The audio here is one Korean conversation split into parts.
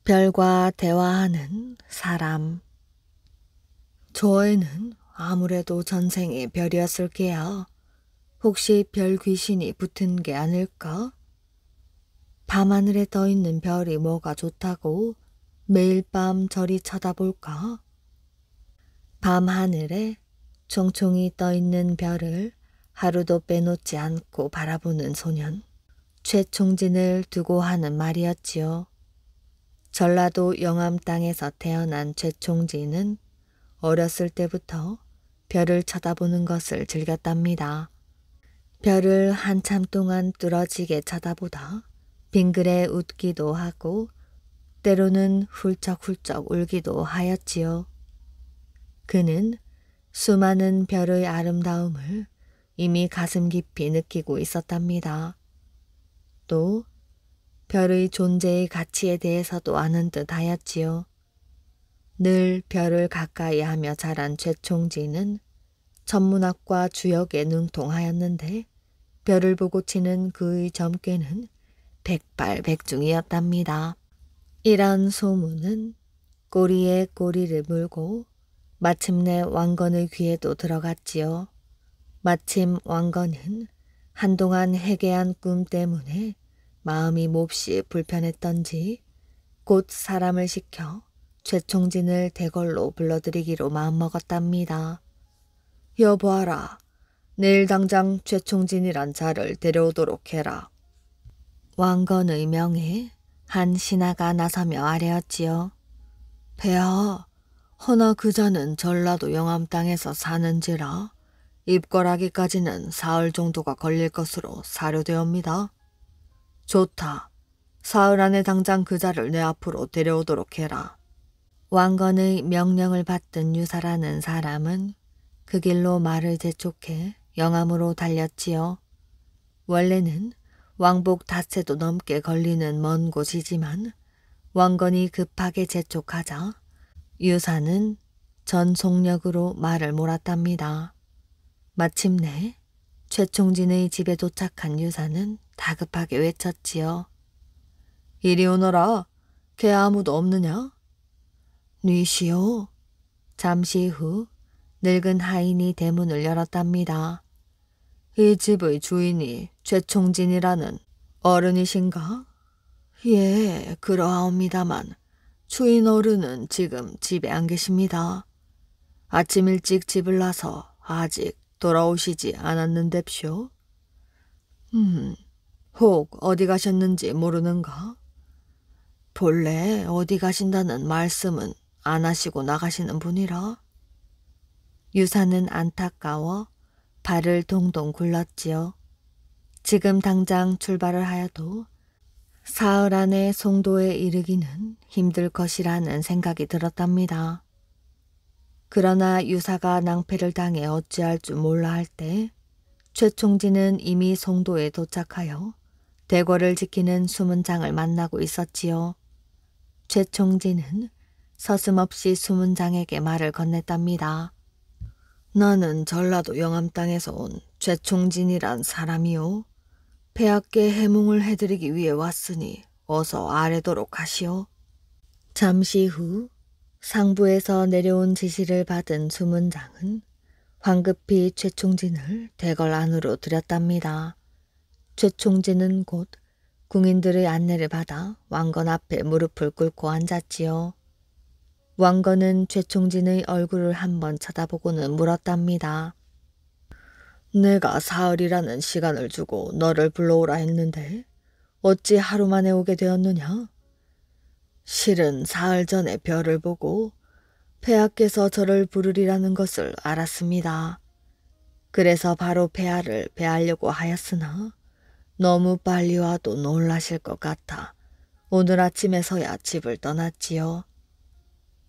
별과 대화하는 사람. 저 애는 아무래도 전생에 별이었을게야. 혹시 별 귀신이 붙은 게 아닐까? 밤하늘에 떠있는 별이 뭐가 좋다고 매일 밤 저리 쳐다볼까? 밤하늘에 총총히 떠있는 별을 하루도 빼놓지 않고 바라보는 소년. 최총진을 두고 하는 말이었지요. 전라도 영암 땅에서 태어난 최총진은 어렸을 때부터 별을 쳐다보는 것을 즐겼답니다. 별을 한참 동안 뚫어지게 쳐다보다 빙그레 웃기도 하고 때로는 훌쩍훌쩍 울기도 하였지요. 그는 수많은 별의 아름다움을 이미 가슴 깊이 느끼고 있었답니다. 또 별의 존재의 가치에 대해서도 아는 듯 하였지요. 늘 별을 가까이 하며 자란 최총진은 천문학과 주역에 능통하였는데 별을 보고 치는 그의 점괘는 백발백중이었답니다. 이런 소문은 꼬리에 꼬리를 물고 마침내 왕건의 귀에도 들어갔지요. 마침 왕건은 한동안 해괴한 꿈 때문에 마음이 몹시 불편했던지 곧 사람을 시켜 최총진을 대궐로 불러들이기로 마음먹었답니다. 여보아라, 내일 당장 최총진이란 자를 데려오도록 해라. 왕건의 명에 한 신하가 나서며 아뢰었지요. 폐하, 허나 그 자는 전라도 영암 땅에서 사는지라 입궐하기까지는 사흘 정도가 걸릴 것으로 사료되옵니다. 좋다. 사흘 안에 당장 그 자를 내 앞으로 데려오도록 해라. 왕건의 명령을 받던 유사라는 사람은 그 길로 말을 재촉해 영암으로 달렸지요. 원래는 왕복 닷새도 넘게 걸리는 먼 곳이지만 왕건이 급하게 재촉하자 유사는 전속력으로 말을 몰았답니다. 마침내 최총진의 집에 도착한 유사는 다급하게 외쳤지요. 이리 오너라. 걔 아무도 없느냐? 뉘시오. 잠시 후 늙은 하인이 대문을 열었답니다. 이 집의 주인이 최총진이라는 어른이신가? 예, 그러하옵니다만 주인 어른은 지금 집에 안 계십니다. 아침 일찍 집을 나서 아직 돌아오시지 않았는데쇼. 혹 어디 가셨는지 모르는가? 본래 어디 가신다는 말씀은 안 하시고 나가시는 분이라. 유사는 안타까워 발을 동동 굴렀지요. 지금 당장 출발을 하여도 사흘 안에 송도에 이르기는 힘들 것이라는 생각이 들었답니다. 그러나 유사가 낭패를 당해 어찌할 줄 몰라 할 때 최총진은 이미 송도에 도착하여 대궐을 지키는 수문장을 만나고 있었지요. 최총진은 서슴없이 수문장에게 말을 건넸답니다. 나는 전라도 영암 땅에서 온 최총진이란 사람이요. 폐하께 해몽을 해드리기 위해 왔으니 어서 아뢰도록 하시오. 잠시 후 상부에서 내려온 지시를 받은 수문장은 황급히 최총진을 대궐 안으로 들였답니다. 최총진은 곧 궁인들의 안내를 받아 왕건 앞에 무릎을 꿇고 앉았지요. 왕건은 최총진의 얼굴을 한번 쳐다보고는 물었답니다. 내가 사흘이라는 시간을 주고 너를 불러오라 했는데 어찌 하루 만에 오게 되었느냐? 실은 사흘 전에 별을 보고 폐하께서 저를 부르리라는 것을 알았습니다. 그래서 바로 폐하를 뵈하려고 하였으나 너무 빨리 와도 놀라실 것 같아 오늘 아침에서야 집을 떠났지요.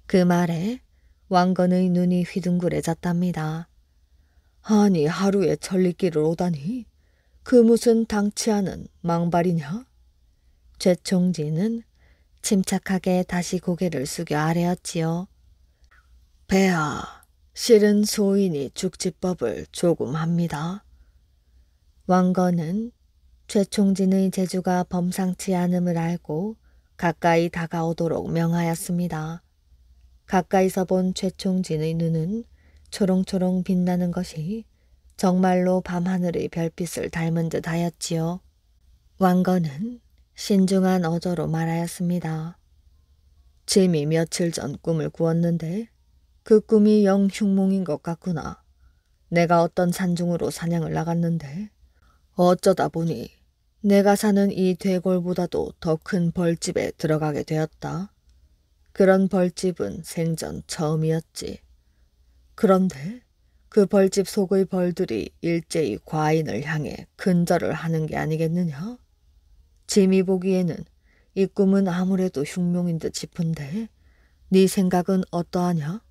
그 말에 왕건의 눈이 휘둥그레졌답니다. 아니 하루에 천리길을 오다니 그 무슨 당치 않은 망발이냐? 최총진은 침착하게 다시 고개를 숙여 아뢰었지요. 폐하, 실은 소인이 죽지법을 조금 합니다. 왕건은 최총진의 재주가 범상치 않음을 알고 가까이 다가오도록 명하였습니다. 가까이서 본 최총진의 눈은 초롱초롱 빛나는 것이 정말로 밤하늘의 별빛을 닮은 듯 하였지요. 왕건은 신중한 어조로 말하였습니다. 짐이 며칠 전 꿈을 꾸었는데 그 꿈이 영 흉몽인 것 같구나. 내가 어떤 산중으로 사냥을 나갔는데 어쩌다 보니 내가 사는 이 대궐보다도 더 큰 벌집에 들어가게 되었다. 그런 벌집은 생전 처음이었지. 그런데 그 벌집 속의 벌들이 일제히 과인을 향해 근절을 하는 게 아니겠느냐? 짐이 보기에는 이 꿈은 아무래도 흉몽인 듯 싶은데 네 생각은 어떠하냐?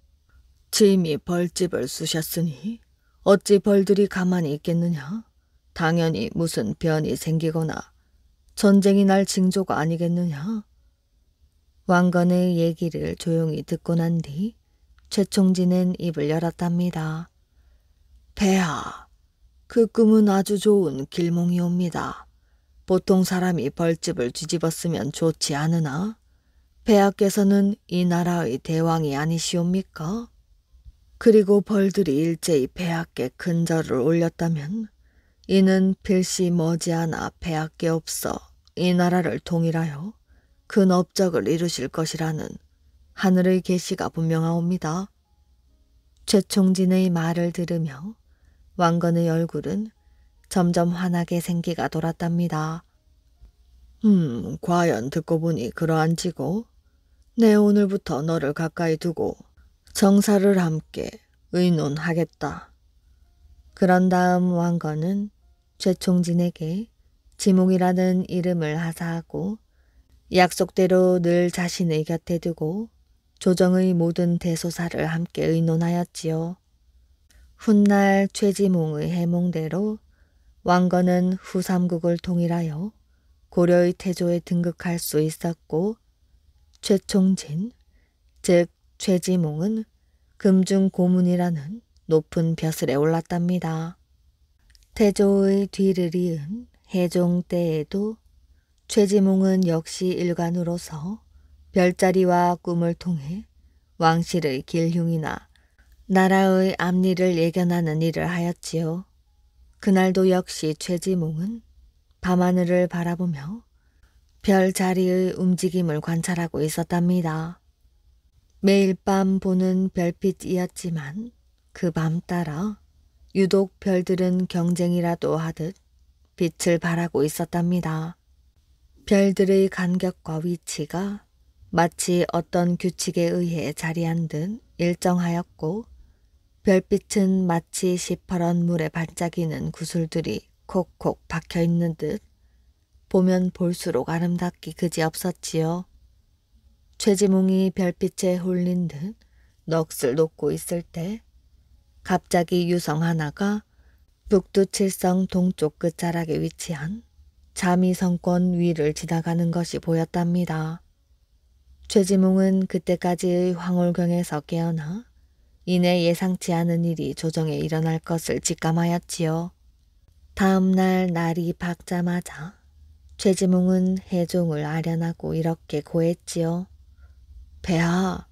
짐이 벌집을 쑤셨으니 어찌 벌들이 가만히 있겠느냐? 당연히 무슨 변이 생기거나 전쟁이 날 징조가 아니겠느냐? 왕건의 얘기를 조용히 듣고 난 뒤 최총진은 입을 열었답니다. 폐하, 그 꿈은 아주 좋은 길몽이옵니다. 보통 사람이 벌집을 뒤집었으면 좋지 않으나 폐하께서는 이 나라의 대왕이 아니시옵니까? 그리고 벌들이 일제히 폐하께 근절을 올렸다면 이는 필시 머지않아 폐하께 없어 이 나라를 통일하여 큰 업적을 이루실 것이라는 하늘의 계시가 분명하옵니다. 최총진의 말을 들으며 왕건의 얼굴은 점점 환하게 생기가 돌았답니다. 과연 듣고 보니 그러한지고 내 오늘부터 너를 가까이 두고 정사를 함께 의논하겠다. 그런 다음 왕건은 최총진에게 지몽이라는 이름을 하사하고 약속대로 늘 자신의 곁에 두고 조정의 모든 대소사를 함께 의논하였지요. 훗날 최지몽의 해몽대로 왕건은 후삼국을 통일하여 고려의 태조에 등극할 수 있었고 최총진, 즉 최지몽은 금중 고문이라는 높은 벼슬에 올랐답니다. 태조의 뒤를 이은 해종 때에도 최지몽은 역시 일관으로서 별자리와 꿈을 통해 왕실의 길흉이나 나라의 앞일을 예견하는 일을 하였지요. 그날도 역시 최지몽은 밤하늘을 바라보며 별자리의 움직임을 관찰하고 있었답니다. 매일 밤 보는 별빛이었지만 그 밤 따라 유독 별들은 경쟁이라도 하듯 빛을 발하고 있었답니다. 별들의 간격과 위치가 마치 어떤 규칙에 의해 자리한 듯 일정하였고 별빛은 마치 시퍼런 물에 반짝이는 구슬들이 콕콕 박혀있는 듯 보면 볼수록 아름답기 그지없었지요. 최지몽이 별빛에 홀린 듯 넋을 놓고 있을 때 갑자기 유성 하나가 북두칠성 동쪽 끝자락에 위치한 자미성권 위를 지나가는 것이 보였답니다. 최지몽은 그때까지의 황홀경에서 깨어나 이내 예상치 않은 일이 조정에 일어날 것을 직감하였지요. 다음 날 날이 밝자마자 최지몽은 해종을 아련하고 이렇게 고했지요. 폐하,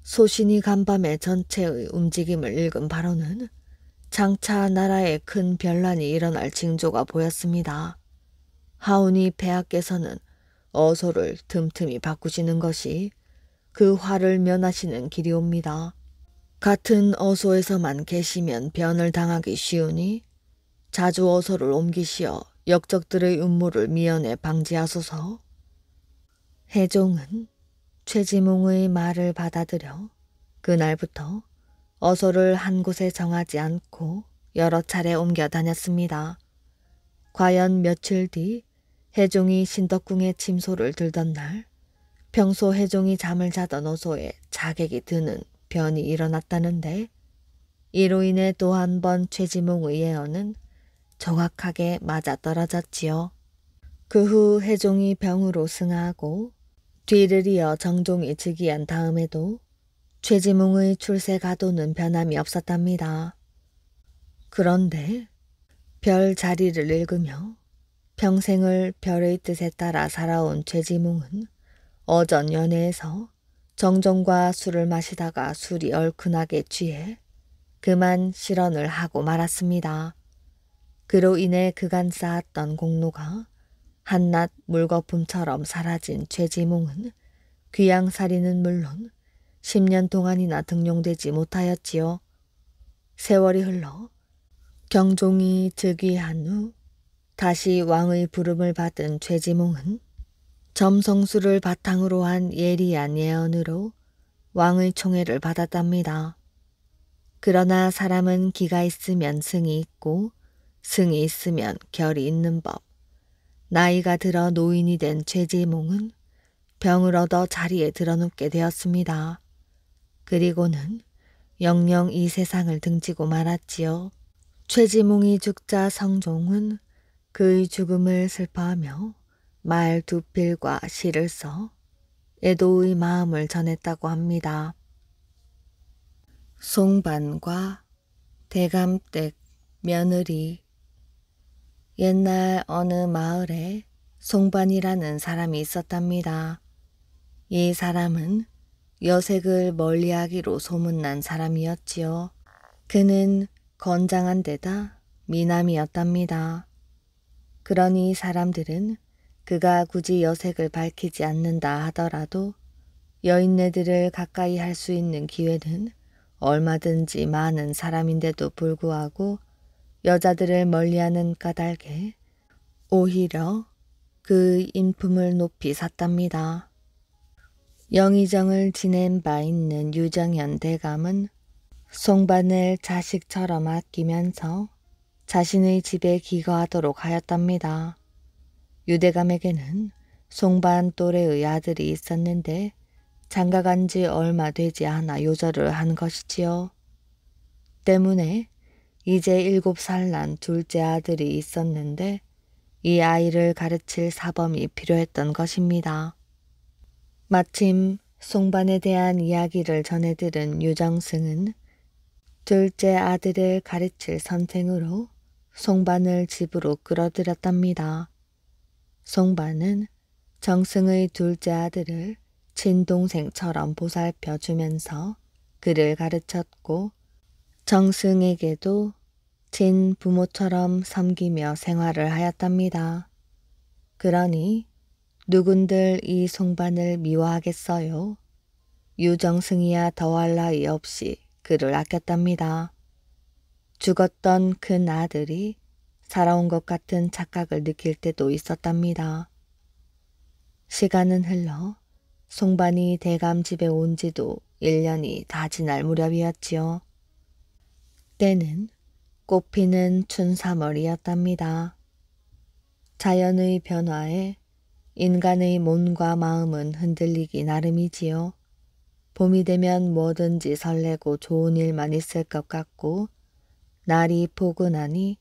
소신이 간밤에 전체의 움직임을 읽은 바로는 장차 나라에 큰 변란이 일어날 징조가 보였습니다. 하오니 폐하께서는 어소를 틈틈이 바꾸시는 것이 그 화를 면하시는 길이옵니다. 같은 어소에서만 계시면 변을 당하기 쉬우니 자주 어소를 옮기시어 역적들의 음모를 미연에 방지하소서. 해종은 최지몽의 말을 받아들여 그날부터 어소를 한 곳에 정하지 않고 여러 차례 옮겨 다녔습니다. 과연 며칠 뒤 해종이 신덕궁의 침소를 들던 날 평소 해종이 잠을 자던 어소에 자객이 드는 변이 일어났다는데 이로 인해 또 한 번 최지몽의 예언은 정확하게 맞아떨어졌지요. 그 후 해종이 병으로 승하하고 뒤를 이어 정종이 즉위한 다음에도 최지몽의 출세 가도는 변함이 없었답니다. 그런데 별 자리를 읽으며 평생을 별의 뜻에 따라 살아온 최지몽은 어전 연회에서 정종과 술을 마시다가 술이 얼큰하게 취해 그만 실언을 하고 말았습니다. 그로 인해 그간 쌓았던 공로가 한낱 물거품처럼 사라진 최지몽은 귀양살이는 물론 10년 동안이나 등용되지 못하였지요. 세월이 흘러 경종이 즉위한 후 다시 왕의 부름을 받은 최지몽은 점성술을 바탕으로 한 예리한 예언으로 왕의 총애를 받았답니다. 그러나 사람은 기가 있으면 승이 있고 승이 있으면 결이 있는 법. 나이가 들어 노인이 된 최지몽은 병을 얻어 자리에 드러눕게 되었습니다. 그리고는 영영 이 세상을 등지고 말았지요. 최지몽이 죽자 성종은 그의 죽음을 슬퍼하며 말 두 필과 시를 써 애도의 마음을 전했다고 합니다. 송반과 대감댁 며느리. 옛날 어느 마을에 송반이라는 사람이 있었답니다. 이 사람은 여색을 멀리하기로 소문난 사람이었지요. 그는 건장한 데다 미남이었답니다. 그러니 사람들은 그가 굳이 여색을 밝히지 않는다 하더라도 여인네들을 가까이 할 수 있는 기회는 얼마든지 많은 사람인데도 불구하고 여자들을 멀리하는 까닭에 오히려 그의 인품을 높이 샀답니다. 영의정을 지낸 바 있는 유정현 대감은 송반을 자식처럼 아끼면서 자신의 집에 기거하도록 하였답니다. 유대감에게는 송반 또래의 아들이 있었는데 장가간 지 얼마 되지 않아 요절을 한 것이지요. 때문에 이제 7살 난 둘째 아들이 있었는데 이 아이를 가르칠 사범이 필요했던 것입니다. 마침 송반에 대한 이야기를 전해들은 유정승은 둘째 아들을 가르칠 선생으로 송반을 집으로 끌어들였답니다. 송반은 정승의 둘째 아들을 친동생처럼 보살펴주면서 그를 가르쳤고 정승에게도 친부모처럼 섬기며 생활을 하였답니다. 그러니 누군들 이 송반을 미워하겠어요. 유정승이야 더할 나위 없이 그를 아꼈답니다. 죽었던 큰 아들이 살아온 것 같은 착각을 느낄 때도 있었답니다. 시간은 흘러 송반이 대감 집에 온 지도 1년이 다 지날 무렵이었지요. 때는 꽃피는 춘3월이었답니다. 자연의 변화에 인간의 몸과 마음은 흔들리기 나름이지요. 봄이 되면 뭐든지 설레고 좋은 일만 있을 것 같고 날이 포근하니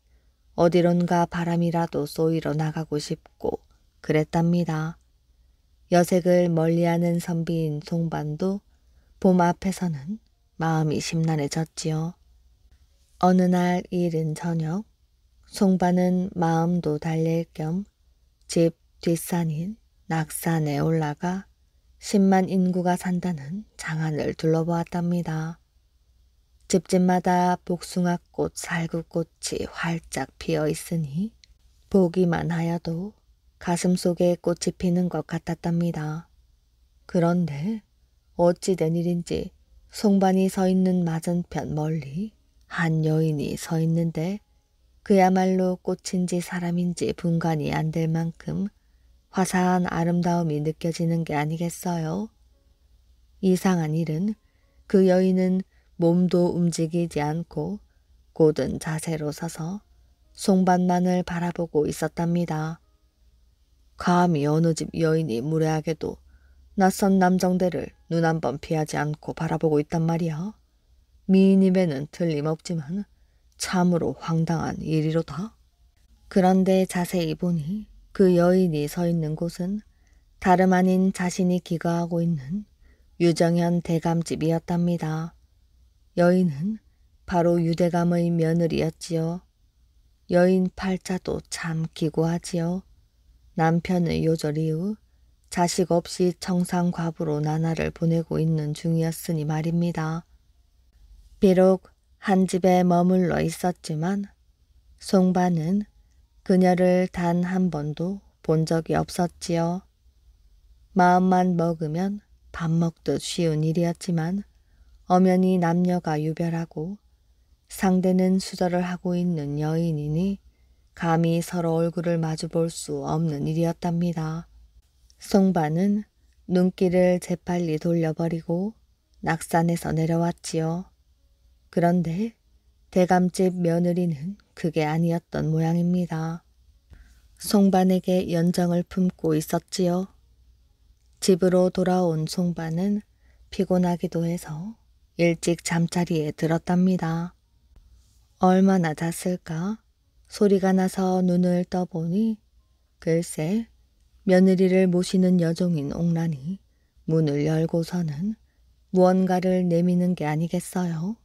어디론가 바람이라도 쏘이러 나가고 싶고 그랬답니다. 여색을 멀리하는 선비인 송반도 봄 앞에서는 마음이 심란해졌지요. 어느 날 이른 저녁 송반은 마음도 달랠 겸 집 뒷산인 낙산에 올라가 10만 인구가 산다는 장안을 둘러보았답니다. 집집마다 복숭아꽃, 살구꽃이 활짝 피어 있으니 보기만 하여도 가슴속에 꽃이 피는 것 같았답니다. 그런데 어찌 된 일인지 송반이 서 있는 맞은편 멀리 한 여인이 서 있는데 그야말로 꽃인지 사람인지 분간이 안 될 만큼 화사한 아름다움이 느껴지는 게 아니겠어요? 이상한 일은 그 여인은 몸도 움직이지 않고 곧은 자세로 서서 송반만을 바라보고 있었답니다. 감히 어느 집 여인이 무례하게도 낯선 남정대를 눈 한 번 피하지 않고 바라보고 있단 말이야. 미인임에는 틀림없지만 참으로 황당한 일이로다. 그런데 자세히 보니 그 여인이 서 있는 곳은 다름 아닌 자신이 기거하고 있는 유정현 대감집이었답니다. 여인은 바로 유대감의 며느리였지요. 여인 팔자도 참 기구하지요. 남편의 요절 이후 자식 없이 청산과부로 나날을 보내고 있는 중이었으니 말입니다. 비록 한 집에 머물러 있었지만 송반은 그녀를 단 한 번도 본 적이 없었지요. 마음만 먹으면 밥 먹듯 쉬운 일이었지만 엄연히 남녀가 유별하고 상대는 수절을 하고 있는 여인이니 감히 서로 얼굴을 마주 볼 수 없는 일이었답니다. 송반은 눈길을 재빨리 돌려버리고 낙산에서 내려왔지요. 그런데 대감집 며느리는 그게 아니었던 모양입니다. 송반에게 연정을 품고 있었지요. 집으로 돌아온 송반은 피곤하기도 해서 일찍 잠자리에 들었답니다. 얼마나 잤을까? 소리가 나서 눈을 떠보니 글쎄 며느리를 모시는 여종인 옥란이 문을 열고서는 무언가를 내미는 게 아니겠어요?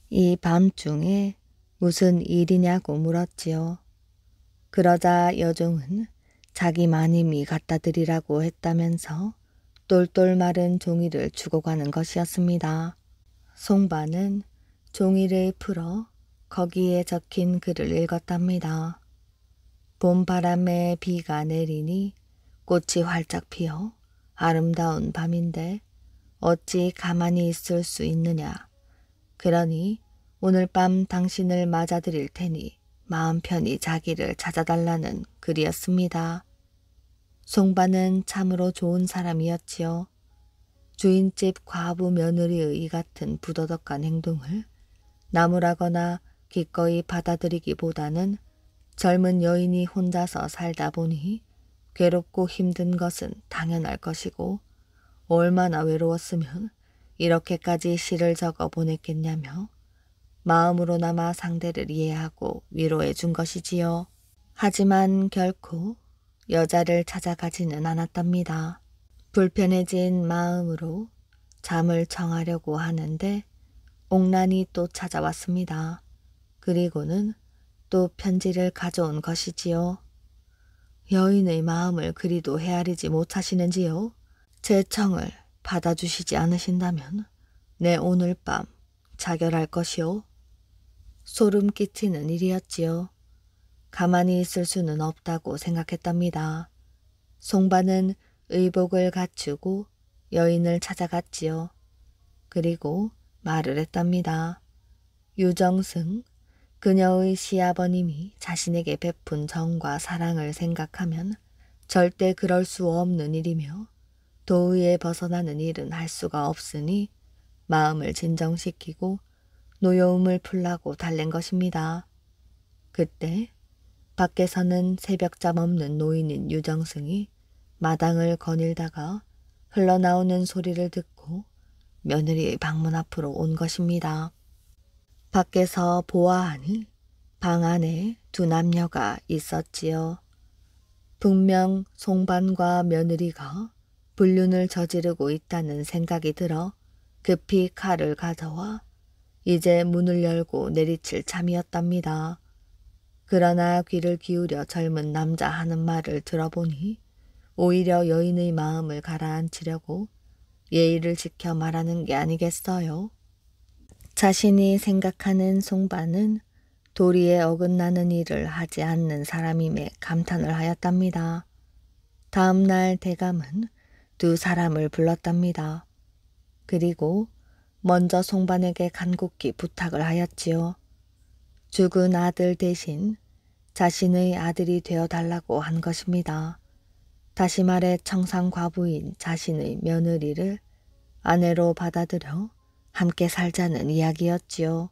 이 밤중에 무슨 일이냐고 물었지요. 그러자 여종은 자기 마님이 갖다 드리라고 했다면서 똘똘 마른 종이를 주고 가는 것이었습니다. 송반은 종이를 풀어 거기에 적힌 글을 읽었답니다. 봄바람에 비가 내리니 꽃이 활짝 피어 아름다운 밤인데 어찌 가만히 있을 수 있느냐. 그러니 오늘 밤 당신을 맞아드릴 테니 마음 편히 자기를 찾아달라는 글이었습니다. 송반은 참으로 좋은 사람이었지요. 주인집 과부 며느리의 이 같은 부도덕한 행동을 나무라거나 기꺼이 받아들이기보다는 젊은 여인이 혼자서 살다 보니 괴롭고 힘든 것은 당연할 것이고 얼마나 외로웠으면 이렇게까지 시를 적어 보냈겠냐며 마음으로나마 상대를 이해하고 위로해 준 것이지요. 하지만 결코 여자를 찾아가지는 않았답니다. 불편해진 마음으로 잠을 청하려고 하는데 옥란이 또 찾아왔습니다. 그리고는 또 편지를 가져온 것이지요. 여인의 마음을 그리도 헤아리지 못하시는지요? 제 청을 받아주시지 않으신다면 내 오늘 밤 자결할 것이오. 소름 끼치는 일이었지요. 가만히 있을 수는 없다고 생각했답니다. 송반은 의복을 갖추고 여인을 찾아갔지요. 그리고 말을 했답니다. 유정승, 그녀의 시아버님이 자신에게 베푼 정과 사랑을 생각하면 절대 그럴 수 없는 일이며 도의에 벗어나는 일은 할 수가 없으니 마음을 진정시키고 노여움을 풀라고 달랜 것입니다. 그때 밖에서는 새벽잠 없는 노인인 유정승이 마당을 거닐다가 흘러나오는 소리를 듣고 며느리의 방문 앞으로 온 것입니다. 밖에서 보아하니 방 안에 두 남녀가 있었지요. 분명 송반과 며느리가 불륜을 저지르고 있다는 생각이 들어 급히 칼을 가져와 이제 문을 열고 내리칠 참이었답니다. 그러나 귀를 기울여 젊은 남자 하는 말을 들어보니 오히려 여인의 마음을 가라앉히려고 예의를 지켜 말하는 게 아니겠어요. 자신이 생각하는 송반은 도리에 어긋나는 일을 하지 않는 사람임에 감탄을 하였답니다. 다음 날 대감은 두 사람을 불렀답니다. 그리고 먼저 송반에게 간곡히 부탁을 하였지요. 죽은 아들 대신 자신의 아들이 되어달라고 한 것입니다. 다시 말해 청산과부인 자신의 며느리를 아내로 받아들여 함께 살자는 이야기였지요.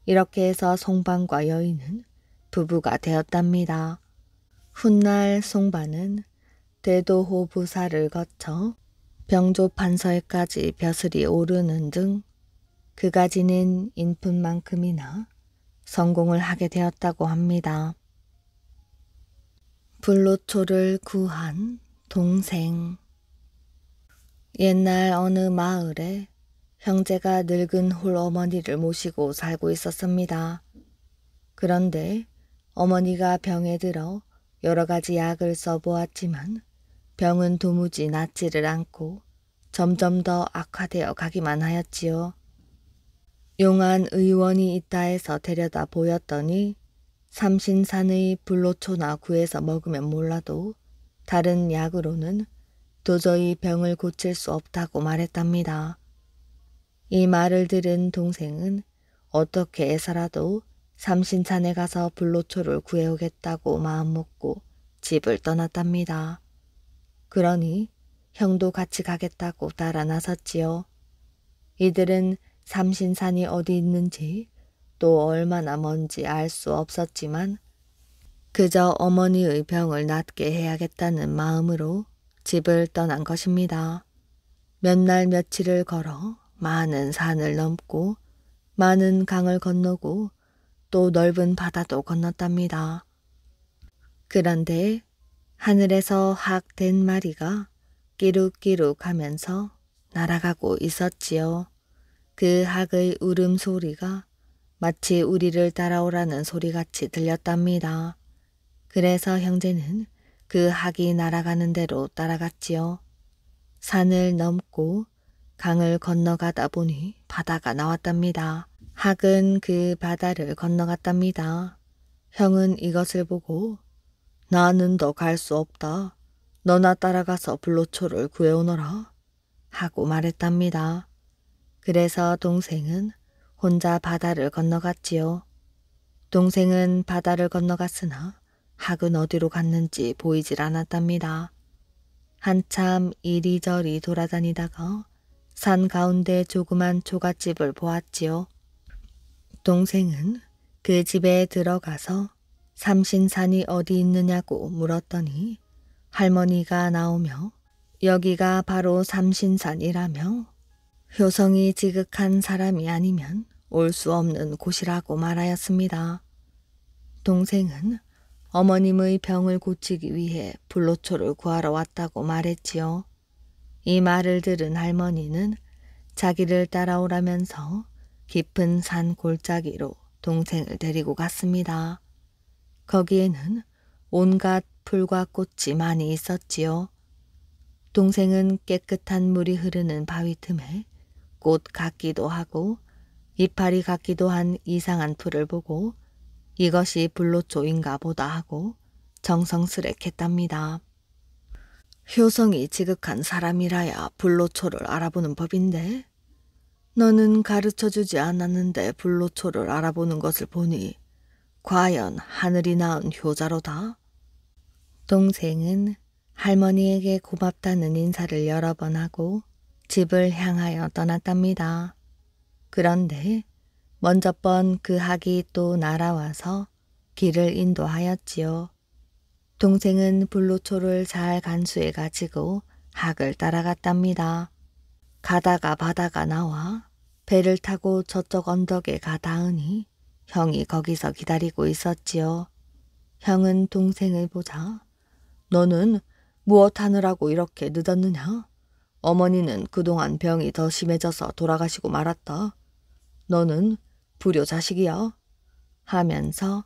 이렇게 해서 송반과 여인은 부부가 되었답니다. 훗날 송반은 대도호 부사를 거쳐 병조 판서에까지 벼슬이 오르는 등 그가 지닌 인품만큼이나 성공을 하게 되었다고 합니다. 불로초를 구한 동생. 옛날 어느 마을에 형제가 늙은 홀어머니를 모시고 살고 있었습니다. 그런데 어머니가 병에 들어 여러 가지 약을 써보았지만 병은 도무지 낫지를 않고 점점 더 악화되어 가기만 하였지요. 용한 의원이 있다 해서 데려다 보였더니 삼신산의 불로초나 구해서 먹으면 몰라도 다른 약으로는 도저히 병을 고칠 수 없다고 말했답니다. 이 말을 들은 동생은 어떻게 해서라도 삼신산에 가서 불로초를 구해오겠다고 마음먹고 집을 떠났답니다. 그러니 형도 같이 가겠다고 따라 나섰지요. 이들은 삼신산이 어디 있는지 또 얼마나 먼지 알 수 없었지만 그저 어머니의 병을 낫게 해야겠다는 마음으로 집을 떠난 것입니다. 몇 날 며칠을 걸어 많은 산을 넘고 많은 강을 건너고 또 넓은 바다도 건넜답니다. 그런데 하늘에서 학 된 마리가 끼룩끼룩 하면서 날아가고 있었지요. 그 학의 울음소리가 마치 우리를 따라오라는 소리같이 들렸답니다. 그래서 형제는 그 학이 날아가는 대로 따라갔지요. 산을 넘고 강을 건너가다 보니 바다가 나왔답니다. 학은 그 바다를 건너갔답니다. 형은 이것을 보고 나는 더 갈 수 없다. 너나 따라가서 불로초를 구해오너라 하고 말했답니다. 그래서 동생은 혼자 바다를 건너갔지요. 동생은 바다를 건너갔으나 학은 어디로 갔는지 보이질 않았답니다. 한참 이리저리 돌아다니다가 산 가운데 조그만 초가집을 보았지요. 동생은 그 집에 들어가서 삼신산이 어디 있느냐고 물었더니 할머니가 나오며 여기가 바로 삼신산이라며 효성이 지극한 사람이 아니면 올 수 없는 곳이라고 말하였습니다. 동생은 어머님의 병을 고치기 위해 불로초를 구하러 왔다고 말했지요. 이 말을 들은 할머니는 자기를 따라오라면서 깊은 산 골짜기로 동생을 데리고 갔습니다. 거기에는 온갖 풀과 꽃이 많이 있었지요. 동생은 깨끗한 물이 흐르는 바위 틈에 꽃 같기도 하고 이파리 같기도 한 이상한 풀을 보고 이것이 불로초인가 보다 하고 정성스레했답니다. 효성이 지극한 사람이라야 불로초를 알아보는 법인데 너는 가르쳐주지 않았는데 불로초를 알아보는 것을 보니 과연 하늘이 낳은 효자로다. 동생은 할머니에게 고맙다는 인사를 여러 번 하고 집을 향하여 떠났답니다. 그런데 먼저 번 그 학이 또 날아와서 길을 인도하였지요. 동생은 불로초를 잘 간수해 가지고 학을 따라갔답니다. 가다가 바다가 나와 배를 타고 저쪽 언덕에 가 닿으니 형이 거기서 기다리고 있었지요. 형은 동생을 보자 너는 무엇 하느라고 이렇게 늦었느냐? 어머니는 그동안 병이 더 심해져서 돌아가시고 말았다. 너는 불효 자식이야. 하면서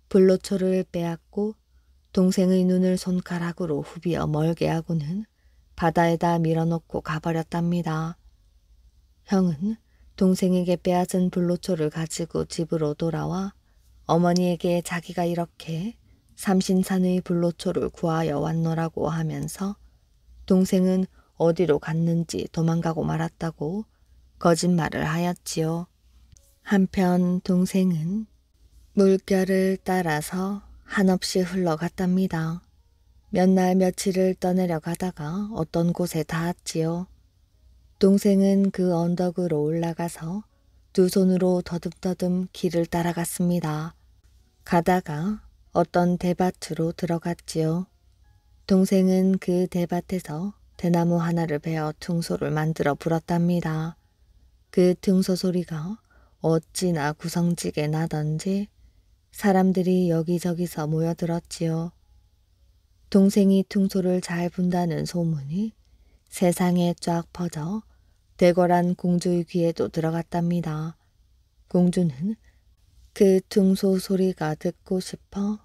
불로초를 빼앗고 동생의 눈을 손가락으로 후비어 멀게 하고는 바다에다 밀어넣고 가버렸답니다. 형은 동생에게 빼앗은 불로초를 가지고 집으로 돌아와 어머니에게 자기가 이렇게 삼신산의 불로초를 구하여 왔노라고 하면서 동생은 어디로 갔는지 도망가고 말았다고 거짓말을 하였지요. 한편 동생은 물결을 따라서 한없이 흘러갔답니다. 몇 날 며칠을 떠내려가다가 어떤 곳에 닿았지요. 동생은 그 언덕으로 올라가서 두 손으로 더듬더듬 길을 따라갔습니다. 가다가 어떤 대밭으로 들어갔지요. 동생은 그 대밭에서 대나무 하나를 베어 퉁소를 만들어 불었답니다. 그 퉁소 소리가 어찌나 구성지게 나던지 사람들이 여기저기서 모여들었지요. 동생이 퉁소를 잘 분다는 소문이 세상에 쫙 퍼져 대궐한 공주의 귀에도 들어갔답니다. 공주는 그 퉁소 소리가 듣고 싶어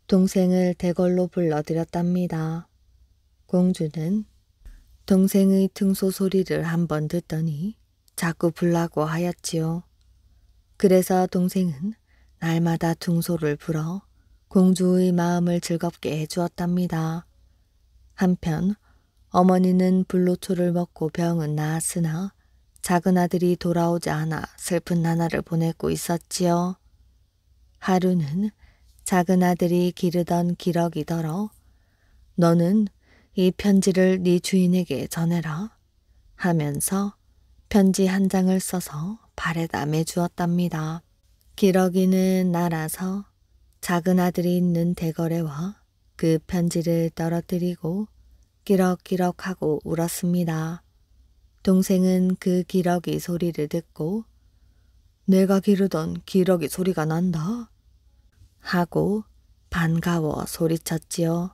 동생을 대궐로 불러들였답니다. 공주는 동생의 등소 소리를 한번 듣더니 자꾸 불라고 하였지요. 그래서 동생은 날마다 등소를 불어 공주의 마음을 즐겁게 해주었답니다. 한편 어머니는 불로초를 먹고 병은 나았으나 작은 아들이 돌아오지 않아 슬픈 나날을 보내고 있었지요. 하루는 작은 아들이 기르던 기러기더러 너는 이 편지를 네 주인에게 전해라 하면서 편지 한 장을 써서 발에다 매주었답니다. 기러기는 날아서 작은 아들이 있는 대궐에와 그 편지를 떨어뜨리고 끼럭끼럭하고 울었습니다. 동생은 그 기러기 소리를 듣고 내가 기르던 기러기 소리가 난다 하고 반가워 소리쳤지요.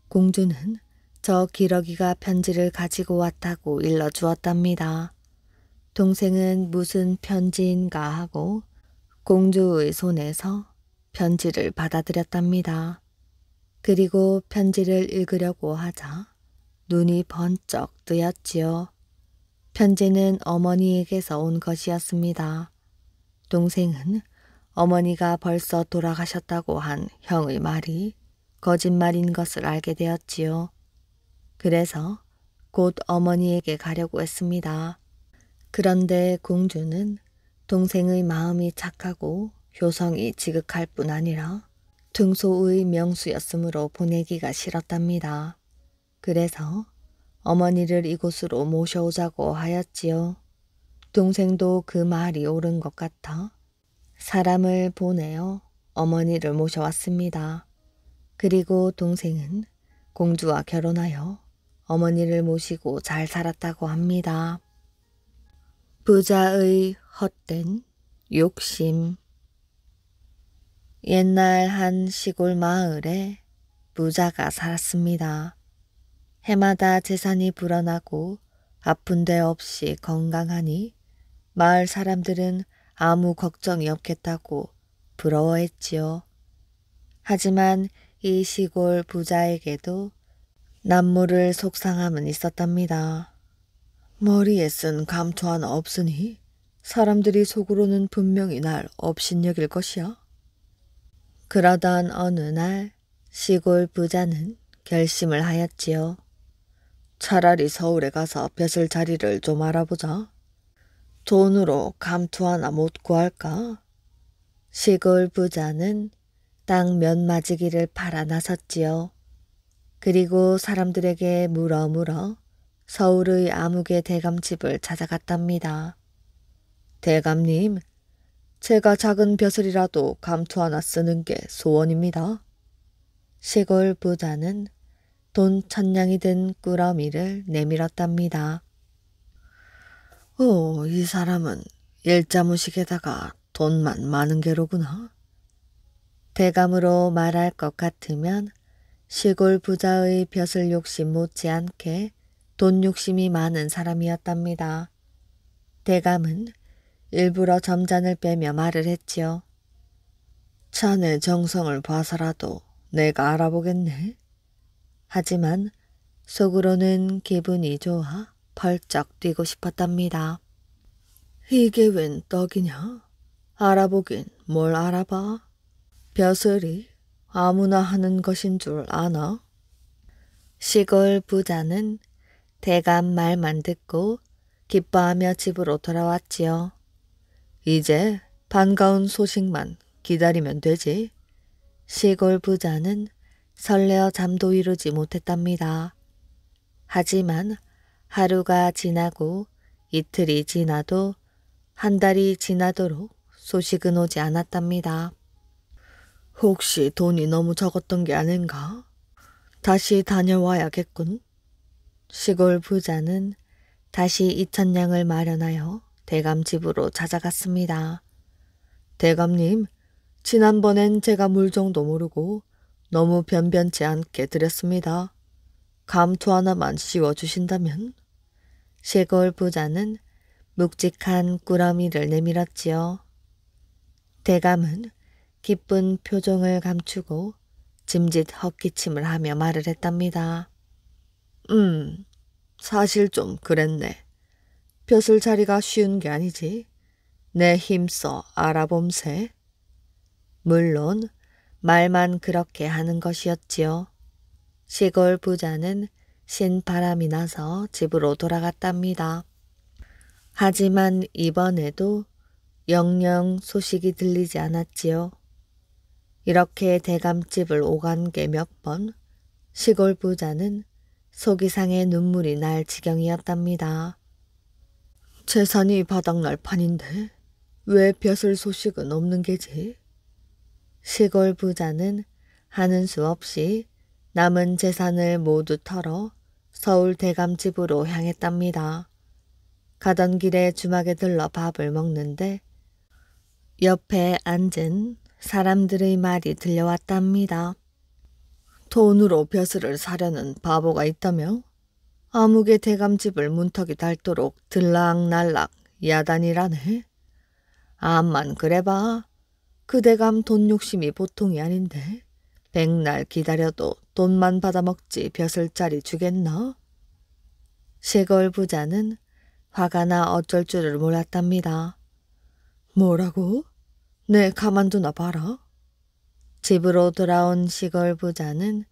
공주는 저 기러기가 편지를 가지고 왔다고 일러주었답니다. 동생은 무슨 편지인가 하고 공주의 손에서 편지를 받아들였답니다. 그리고 편지를 읽으려고 하자 눈이 번쩍 뜨였지요. 편지는 어머니에게서 온 것이었습니다. 동생은 어머니가 벌써 돌아가셨다고 한 형의 말이 거짓말인 것을 알게 되었지요. 그래서 곧 어머니에게 가려고 했습니다. 그런데 공주는 동생의 마음이 착하고 효성이 지극할 뿐 아니라 등소의 명수였으므로 보내기가 싫었답니다. 그래서 어머니를 이곳으로 모셔오자고 하였지요. 동생도 그 말이 옳은 것 같아 사람을 보내어 어머니를 모셔왔습니다. 그리고 동생은 공주와 결혼하여 어머니를 모시고 잘 살았다고 합니다. 부자의 헛된 욕심. 옛날 한 시골 마을에 부자가 살았습니다. 해마다 재산이 불어나고 아픈 데 없이 건강하니 마을 사람들은 아무 걱정이 없겠다고 부러워했지요. 하지만 이 시골 부자에게도 남모를 속상함은 있었답니다. 머리에 쓴 감투 하나 없으니 사람들이 속으로는 분명히 날 업신여길 것이야. 그러던 어느 날 시골 부자는 결심을 하였지요. 차라리 서울에 가서 벼슬 자리를 좀 알아보자. 돈으로 감투 하나 못 구할까? 시골 부자는 땅 몇 마지기를 팔아 나섰지요. 그리고 사람들에게 물어 서울의 아무개 대감집을 찾아갔답니다. 대감님, 제가 작은 벼슬이라도 감투 하나 쓰는 게 소원입니다. 시골 부자는 돈 1000냥이 든 꾸러미를 내밀었답니다. 이 사람은 일자무식에다가 돈만 많은 게로구나. 대감으로 말할 것 같으면 시골 부자의 벼슬 욕심 못지않게 돈 욕심이 많은 사람이었답니다. 대감은 일부러 점잔을 빼며 말을 했지요. 자네 정성을 봐서라도 내가 알아보겠네. 하지만 속으로는 기분이 좋아 펄쩍 뛰고 싶었답니다. 이게 웬 떡이냐? 알아보긴 뭘 알아봐. 벼슬이 아무나 하는 것인 줄 아나? 시골 부자는 대감 말만 듣고 기뻐하며 집으로 돌아왔지요. 이제 반가운 소식만 기다리면 되지. 시골 부자는 설레어 잠도 이루지 못했답니다. 하지만 하루가 지나고 이틀이 지나도 한 달이 지나도록 소식은 오지 않았답니다. 혹시 돈이 너무 적었던 게 아닌가? 다시 다녀와야겠군. 시골 부자는 다시 2000냥을 마련하여 대감 집으로 찾아갔습니다. 대감님, 지난번엔 제가 물정도 모르고 너무 변변치 않게 드렸습니다. 감투 하나만 씌워주신다면? 시골 부자는 묵직한 꾸러미를 내밀었지요. 대감은 기쁜 표정을 감추고 짐짓 헛기침을 하며 말을 했답니다. 사실 좀 그랬네. 벼슬 자리가 쉬운 게 아니지. 내 힘써 알아봄세. 물론 말만 그렇게 하는 것이었지요. 시골 부자는 신바람이 나서 집으로 돌아갔답니다. 하지만 이번에도 영영 소식이 들리지 않았지요. 이렇게 대감집을 오간 게 몇 번 시골 부자는 속이상의 눈물이 날 지경이었답니다. 재산이 바닥날 판인데 왜 벼슬 소식은 없는 게지? 시골 부자는 하는 수 없이 남은 재산을 모두 털어 서울 대감집으로 향했답니다. 가던 길에 주막에 들러 밥을 먹는데 옆에 앉은 사람들의 말이 들려왔답니다. 돈으로 벼슬을 사려는 바보가 있다며? 아무개 대감집을 문턱이 닳도록 들락날락 야단이라네. 암만 그래봐. 그 대감 돈 욕심이 보통이 아닌데 백날 기다려도 돈만 받아먹지 벼슬짜리 주겠나? 시골 부자는 화가 나 어쩔 줄을 몰랐답니다. 뭐라고? 내 가만두나 봐라. 집으로 돌아온 시골 부자는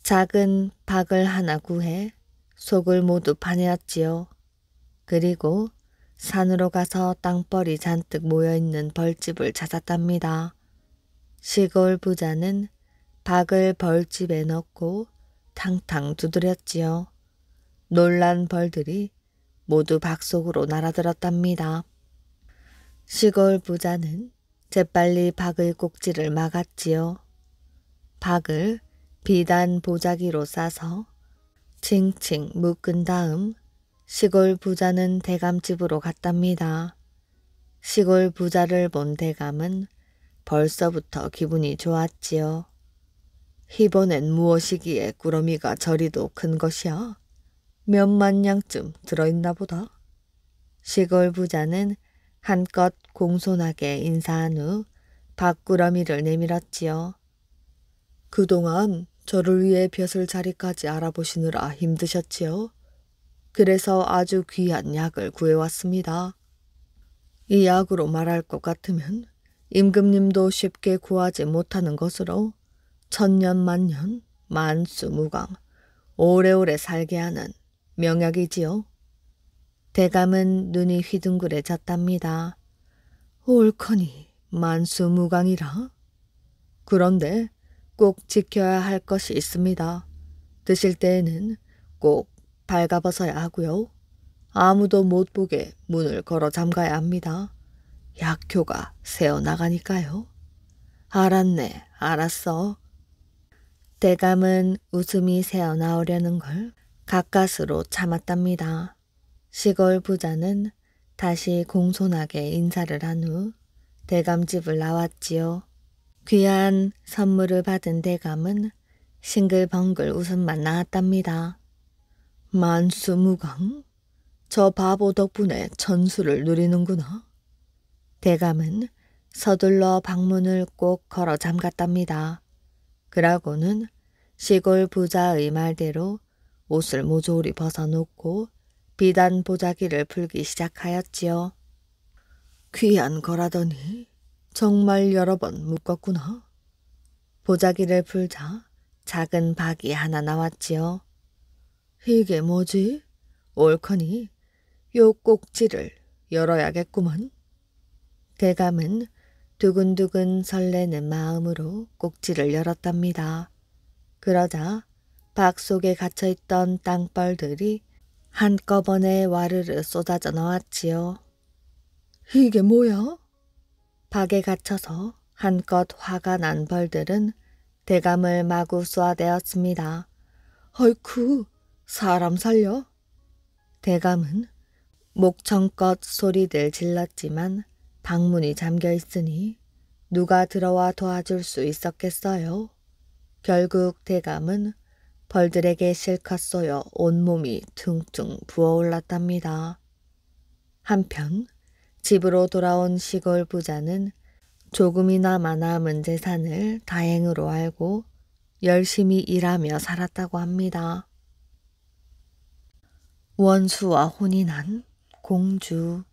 작은 박을 하나 구해 속을 모두 파내었지요. 그리고 산으로 가서 땅벌이 잔뜩 모여있는 벌집을 찾았답니다. 시골 부자는 박을 벌집에 넣고 탕탕 두드렸지요. 놀란 벌들이 모두 박 속으로 날아들었답니다. 시골 부자는 재빨리 박의 꼭지를 막았지요. 박을 비단 보자기로 싸서 칭칭 묶은 다음 시골 부자는 대감집으로 갔답니다. 시골 부자를 본 대감은 벌써부터 기분이 좋았지요. 이번엔 무엇이기에 꾸러미가 저리도 큰 것이야? 몇만 냥쯤 들어있나 보다. 시골 부자는 한껏 공손하게 인사한 후 밥꾸러미를 내밀었지요. 그동안 저를 위해 벼슬 자리까지 알아보시느라 힘드셨지요? 그래서 아주 귀한 약을 구해왔습니다. 이 약으로 말할 것 같으면 임금님도 쉽게 구하지 못하는 것으로 천년만년 만수무강 오래오래 살게 하는 명약이지요. 대감은 눈이 휘둥그레졌답니다. 옳거니 만수무강이라. 그런데 꼭 지켜야 할 것이 있습니다. 드실 때에는 꼭 발가벗어야 하고요. 아무도 못 보게 문을 걸어 잠가야 합니다. 약효가 새어나가니까요. 알았네, 알았어. 대감은 웃음이 새어나오려는 걸 가까스로 참았답니다. 시골 부자는 다시 공손하게 인사를 한 후 대감집을 나왔지요. 귀한 선물을 받은 대감은 싱글벙글 웃음만 나왔답니다. 만수무강? 저 바보 덕분에 천수를 누리는구나. 대감은 서둘러 방문을 꼭 걸어 잠갔답니다. 그러고는 시골 부자의 말대로 옷을 모조리 벗어놓고 비단 보자기를 풀기 시작하였지요. 귀한 거라더니 정말 여러 번 묶었구나. 보자기를 풀자 작은 박이 하나 나왔지요. 이게 뭐지? 옳거니 요 꼭지를 열어야겠구먼. 대감은 두근두근 설레는 마음으로 꼭지를 열었답니다. 그러자 박 속에 갇혀있던 땅벌들이 한꺼번에 와르르 쏟아져 나왔지요. 이게 뭐야? 박에 갇혀서 한껏 화가 난 벌들은 대감을 마구 쏘아대었습니다. 어이쿠, 사람 살려. 대감은 목청껏 소리들 질렀지만 방문이 잠겨 있으니 누가 들어와 도와줄 수 있었겠어요. 결국 대감은 벌들에게 실컷 쏘여 온몸이 퉁퉁 부어올랐답니다. 한편 집으로 돌아온 시골 부자는 조금이나마 남은 재산을 다행으로 알고 열심히 일하며 살았다고 합니다. 원수와 혼이 난 공주.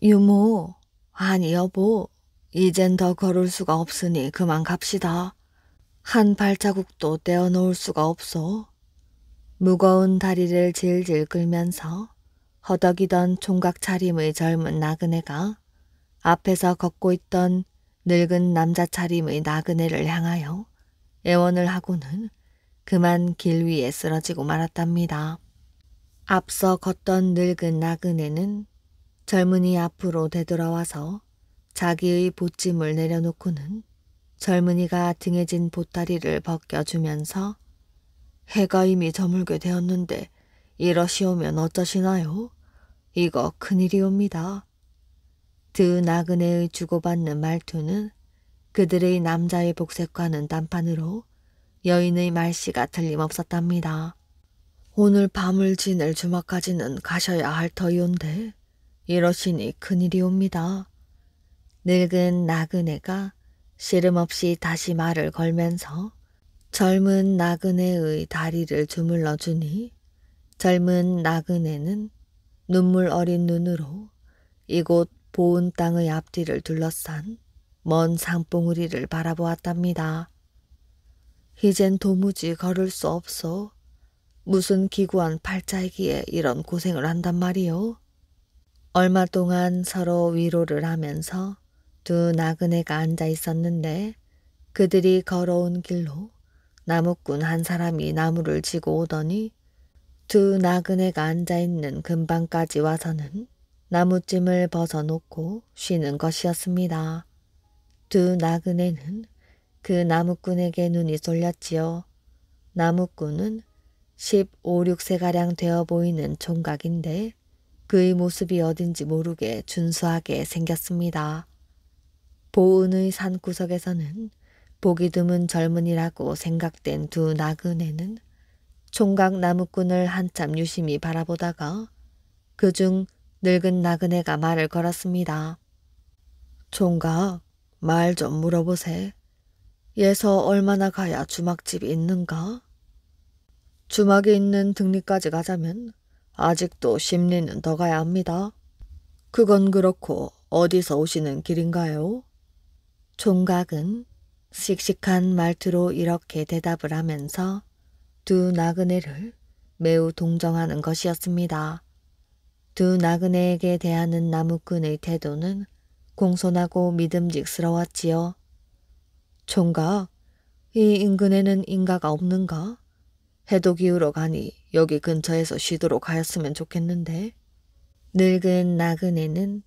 유모, 아니 여보, 이젠 더 걸을 수가 없으니 그만 갑시다. 한 발자국도 떼어놓을 수가 없소. 무거운 다리를 질질 끌면서 허덕이던 총각 차림의 젊은 나그네가 앞에서 걷고 있던 늙은 남자 차림의 나그네를 향하여 애원을 하고는 그만 길 위에 쓰러지고 말았답니다. 앞서 걷던 늙은 나그네는 젊은이 앞으로 되돌아와서 자기의 보찜을 내려놓고는 젊은이가 등에 진 보따리를 벗겨주면서 해가 이미 저물게 되었는데 이러시오면 어쩌시나요? 이거 큰일이옵니다. 두 나그네의 주고받는 말투는 그들의 남자의 복색과는 딴판으로 여인의 말씨가 틀림없었답니다. 오늘 밤을 지낼 주막까지는 가셔야 할 터이온데 이러시니 큰일이옵니다. 늙은 나그네가 씨름없이 다시 말을 걸면서 젊은 나그네의 다리를 주물러 주니 젊은 나그네는 눈물 어린 눈으로 이곳 보은 땅의 앞뒤를 둘러싼 먼 산봉우리를 바라보았답니다. 이젠 도무지 걸을 수 없어. 무슨 기구한 팔자이기에 이런 고생을 한단 말이오. 얼마 동안 서로 위로를 하면서 두 나그네가 앉아 있었는데 그들이 걸어온 길로 나무꾼 한 사람이 나무를 지고 오더니 두 나그네가 앉아있는 근방까지 와서는 나무찜을 벗어놓고 쉬는 것이었습니다. 두 나그네는 그 나무꾼에게 눈이 쏠렸지요. 나무꾼은 15, 6세가량 되어 보이는 총각인데 그의 모습이 어딘지 모르게 준수하게 생겼습니다. 보은의 산구석에서는 보기 드문 젊은이라고 생각된 두 나그네는 총각 나무꾼을 한참 유심히 바라보다가 그중 늙은 나그네가 말을 걸었습니다. 총각, 말 좀 물어보세. 예서 얼마나 가야 주막집이 있는가? 주막이 있는 등리까지 가자면 아직도 10리는 더 가야 합니다. 그건 그렇고 어디서 오시는 길인가요? 총각은 씩씩한 말투로 이렇게 대답을 하면서 두 나그네를 매우 동정하는 것이었습니다. 두 나그네에게 대하는 나무꾼의 태도는 공손하고 믿음직스러웠지요. 총각, 이 인근에는 인가가 없는가? 해도 기울어 가니 여기 근처에서 쉬도록 하였으면 좋겠는데. 늙은 나그네는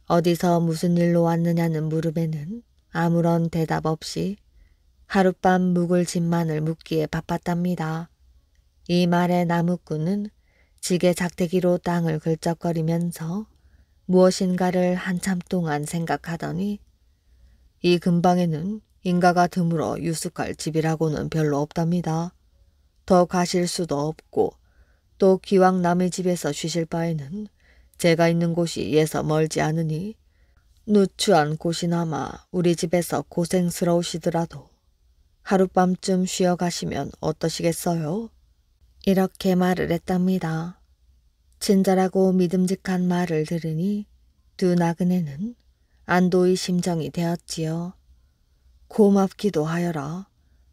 어디서 무슨 일로 왔느냐는 물음에는 아무런 대답 없이 하룻밤 묵을 집만을 묵기에 바빴답니다. 이 말에 나무꾼은 지게 작대기로 땅을 긁적거리면서 무엇인가를 한참 동안 생각하더니 이 근방에는 인가가 드물어 유숙할 집이라고는 별로 없답니다. 더 가실 수도 없고 또 기왕 남의 집에서 쉬실 바에는 제가 있는 곳이 예서 멀지 않으니 누추한 곳이나마 우리 집에서 고생스러우시더라도 하룻밤쯤 쉬어 가시면 어떠시겠어요? 이렇게 말을 했답니다. 친절하고 믿음직한 말을 들으니 두 나그네는 안도의 심정이 되었지요. 고맙기도 하여라.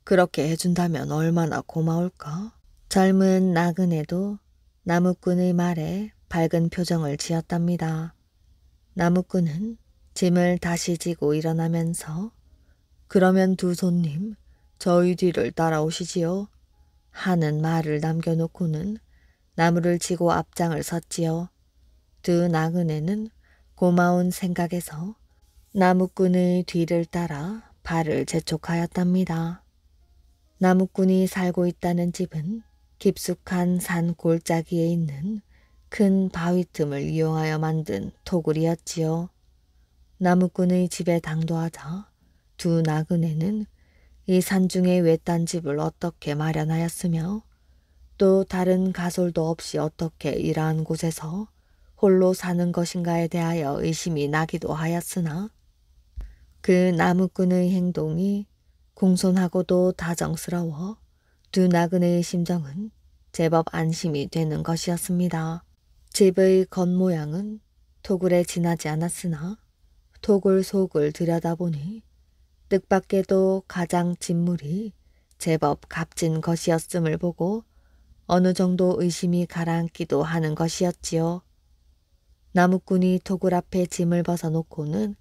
그렇게 해준다면 얼마나 고마울까? 젊은 나그네도 나무꾼의 말에 밝은 표정을 지었답니다. 나무꾼은 짐을 다시 지고 일어나면서 그러면 두 손님 저희 뒤를 따라오시지요. 하는 말을 남겨놓고는 나무를 치고 앞장을 섰지요. 두 나그네는 고마운 생각에서 나무꾼의 뒤를 따라 발을 재촉하였답니다. 나무꾼이 살고 있다는 집은 깊숙한 산 골짜기에 있는 큰 바위 틈을 이용하여 만든 토굴이었지요. 나무꾼의 집에 당도하자 두 나그네는 이 산중의 외딴 집을 어떻게 마련하였으며 또 다른 가솔도 없이 어떻게 이러한 곳에서 홀로 사는 것인가에 대하여 의심이 나기도 하였으나 그 나무꾼의 행동이 공손하고도 다정스러워 두 나그네의 심정은 제법 안심이 되는 것이었습니다. 집의 겉모양은 토굴에 지나지 않았으나 토굴 속을 들여다보니 뜻밖에도 가장 진물이 제법 값진 것이었음을 보고 어느 정도 의심이 가라앉기도 하는 것이었지요. 나무꾼이 토굴 앞에 짐을 벗어놓고는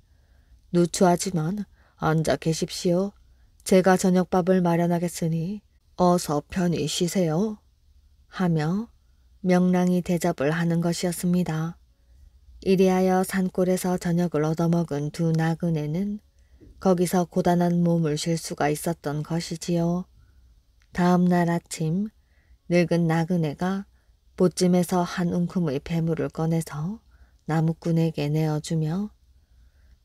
누추하지만 앉아 계십시오. 제가 저녁밥을 마련하겠으니 어서 편히 쉬세요. 하며 명랑히 대접을 하는 것이었습니다. 이리하여 산골에서 저녁을 얻어먹은 두 나그네는 거기서 고단한 몸을 쉴 수가 있었던 것이지요. 다음 날 아침 늙은 나그네가 보찜에서 한 움큼의 배물을 꺼내서 나무꾼에게 내어주며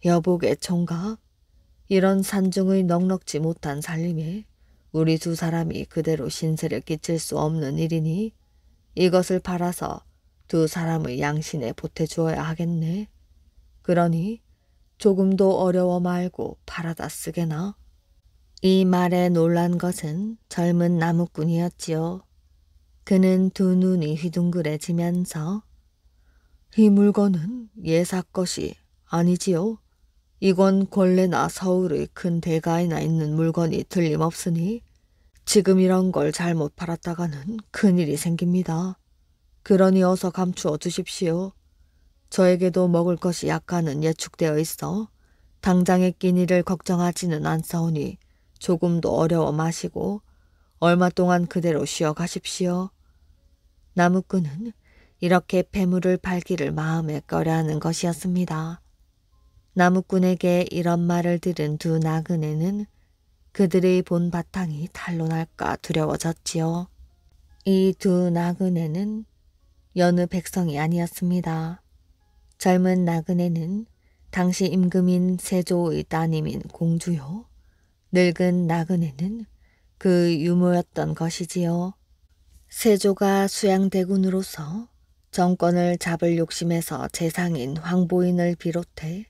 여복의 총각, 이런 산중의 넉넉지 못한 살림에 우리 두 사람이 그대로 신세를 끼칠 수 없는 일이니 이것을 팔아서 두 사람의 양신에 보태주어야 하겠네. 그러니 조금도 어려워 말고 팔아다 쓰게나. 이 말에 놀란 것은 젊은 나무꾼이었지요. 그는 두 눈이 휘둥그레지면서 이 물건은 예사 것이 아니지요. 이건 권례나 서울의 큰 대가에나 있는 물건이 틀림없으니 지금 이런 걸 잘못 팔았다가는 큰일이 생깁니다. 그러니 어서 감추어 두십시오. 저에게도 먹을 것이 약간은 예축되어 있어 당장의 끼니를 걱정하지는 않사오니 조금도 어려워 마시고 얼마 동안 그대로 쉬어 가십시오. 나무꾼은 이렇게 폐물을 팔기를 마음에 꺼려하는 것이었습니다. 나무꾼에게 이런 말을 들은 두 나그네는 그들의 본 바탕이 탄로날까 두려워졌지요. 이 두 나그네는 여느 백성이 아니었습니다. 젊은 나그네는 당시 임금인 세조의 따님인 공주요. 늙은 나그네는 그 유모였던 것이지요. 세조가 수양대군으로서 정권을 잡을 욕심에서 재상인 황보인을 비롯해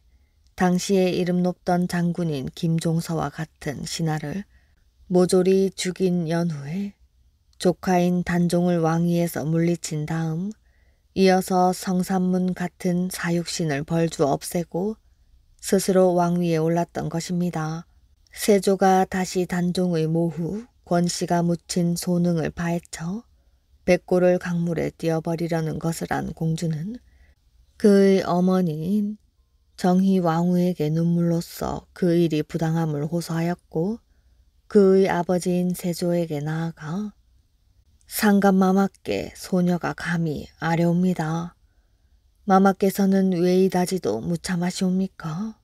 당시에 이름 높던 장군인 김종서와 같은 신하를 모조리 죽인 연후에 조카인 단종을 왕위에서 물리친 다음 이어서 성삼문 같은 사육신을 벌주 없애고 스스로 왕위에 올랐던 것입니다. 세조가 다시 단종의 모후 권씨가 묻힌 소능을 파헤쳐 백골을 강물에 띄어버리려는 것을 안 공주는 그의 어머니인 정희왕후에게 눈물로써 그 일이 부당함을 호소하였고 그의 아버지인 세조에게 나아가 상감마마께 소녀가 감히 아뢰옵니다. 마마께서는 왜 이다지도 무참하시옵니까?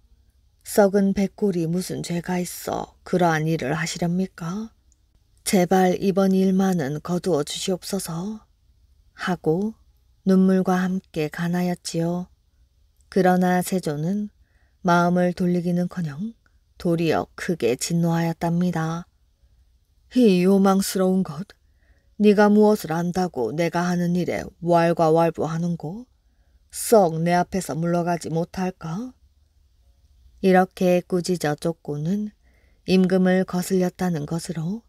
썩은 백골이 무슨 죄가 있어 그러한 일을 하시렵니까? 제발 이번 일만은 거두어 주시옵소서 하고 눈물과 함께 간하였지요. 그러나 세조는 마음을 돌리기는커녕 도리어 크게 진노하였답니다. 이 요망스러운 것, 네가 무엇을 안다고 내가 하는 일에 왈가왈부하는고? 썩 내 앞에서 물러가지 못할까? 이렇게 꾸짖어 쫓고는 임금을 거슬렸다는 것으로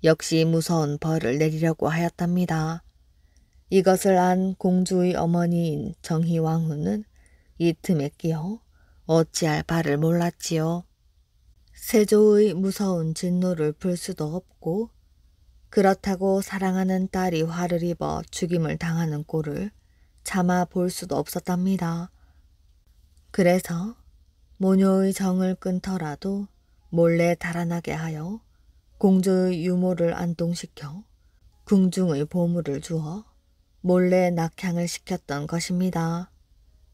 역시 무서운 벌을 내리려고 하였답니다. 이것을 안 공주의 어머니인 정희왕후는 이 틈에 끼어 어찌할 바를 몰랐지요. 세조의 무서운 진노를 풀 수도 없고 그렇다고 사랑하는 딸이 화를 입어 죽임을 당하는 꼴을 차마 볼 수도 없었답니다. 그래서 모녀의 정을 끊더라도 몰래 달아나게 하여 공주의 유모를 안동시켜 궁중의 보물을 주어 몰래 낙향을 시켰던 것입니다.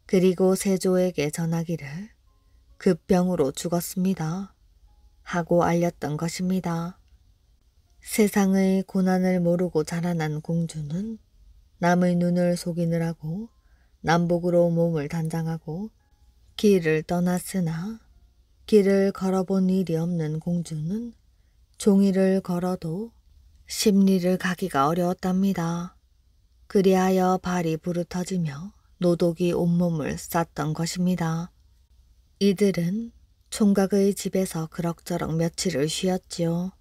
그리고 세조에게 전하기를 급병으로 죽었습니다 하고 알렸던 것입니다. 세상의 고난을 모르고 자라난 공주는 남의 눈을 속이느라고 남복으로 몸을 단장하고 길을 떠났으나 길을 걸어본 일이 없는 공주는 종이를 걸어도 십리를 가기가 어려웠답니다. 그리하여 발이 부르터지며 노독이 온몸을 쌌던 것입니다. 이들은 총각의 집에서 그럭저럭 며칠을 쉬었지요.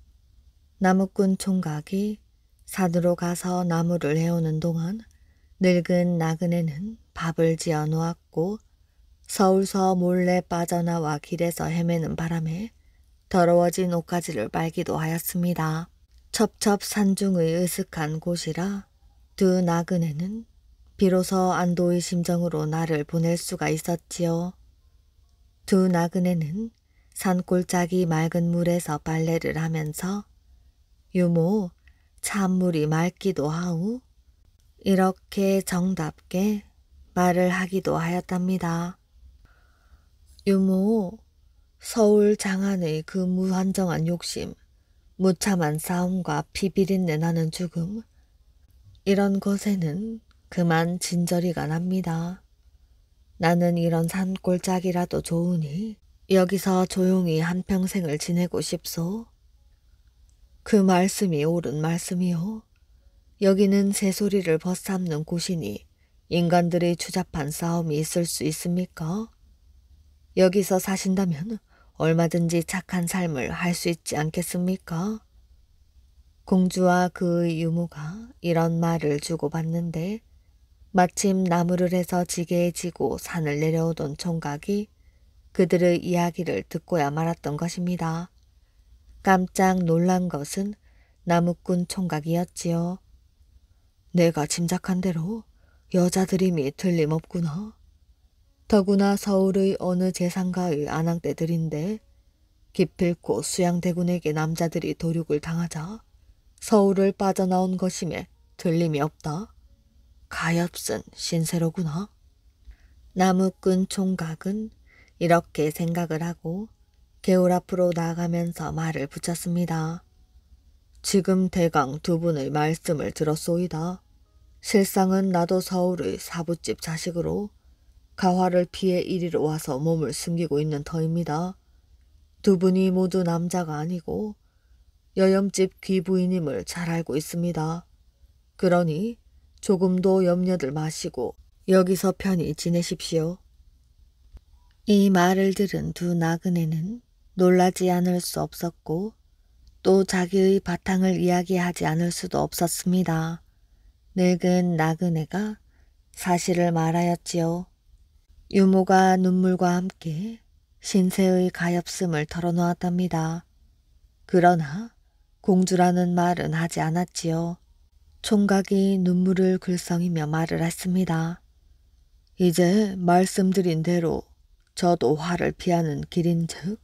나무꾼 총각이 산으로 가서 나무를 해오는 동안 늙은 나그네는 밥을 지어 놓았고 서울서 몰래 빠져나와 길에서 헤매는 바람에 더러워진 옷가지를 빨기도 하였습니다. 첩첩 산중의 으슥한 곳이라 두 나그네는 비로소 안도의 심정으로 날을 보낼 수가 있었지요. 두 나그네는 산골짜기 맑은 물에서 빨래를 하면서 유모, 찬물이 맑기도 하오. 이렇게 정답게 말을 하기도 하였답니다. 유모, 서울 장안의 그 무한정한 욕심, 무참한 싸움과 피비린내 나는 죽음, 이런 것에는 그만 진저리가 납니다. 나는 이런 산골짜기라도 좋으니 여기서 조용히 한평생을 지내고 싶소. 그 말씀이 옳은 말씀이요. 여기는 새소리를 벗삼는 곳이니 인간들의 추잡한 싸움이 있을 수 있습니까? 여기서 사신다면 얼마든지 착한 삶을 할 수 있지 않겠습니까? 공주와 그의 유모가 이런 말을 주고받는데 마침 나무를 해서 지게에 지고 산을 내려오던 총각이 그들의 이야기를 듣고야 말았던 것입니다. 깜짝 놀란 것은 나무꾼 총각이었지요. 내가 짐작한 대로 여자들임이 틀림없구나. 더구나 서울의 어느 재상가의 아낙대들인데 기필코 수양대군에게 남자들이 도륙을 당하자 서울을 빠져나온 것임에 틀림이 없다. 가엾은 신세로구나. 나무꾼 총각은 이렇게 생각을 하고 개울 앞으로 나아가면서 말을 붙였습니다. 지금 대강 두 분의 말씀을 들었소이다. 실상은 나도 서울의 사부집 자식으로 가화를 피해 이리로 와서 몸을 숨기고 있는 터입니다. 두 분이 모두 남자가 아니고 여염집 귀부인임을 잘 알고 있습니다. 그러니 조금도 염려들 마시고 여기서 편히 지내십시오. 이 말을 들은 두 나그네는 놀라지 않을 수 없었고 또 자기의 바탕을 이야기하지 않을 수도 없었습니다. 늙은 나그네가 사실을 말하였지요. 유모가 눈물과 함께 신세의 가엾음을 털어놓았답니다. 그러나 공주라는 말은 하지 않았지요. 총각이 눈물을 글썽이며 말을 했습니다. 이제 말씀드린 대로 저도 화를 피하는 길인즉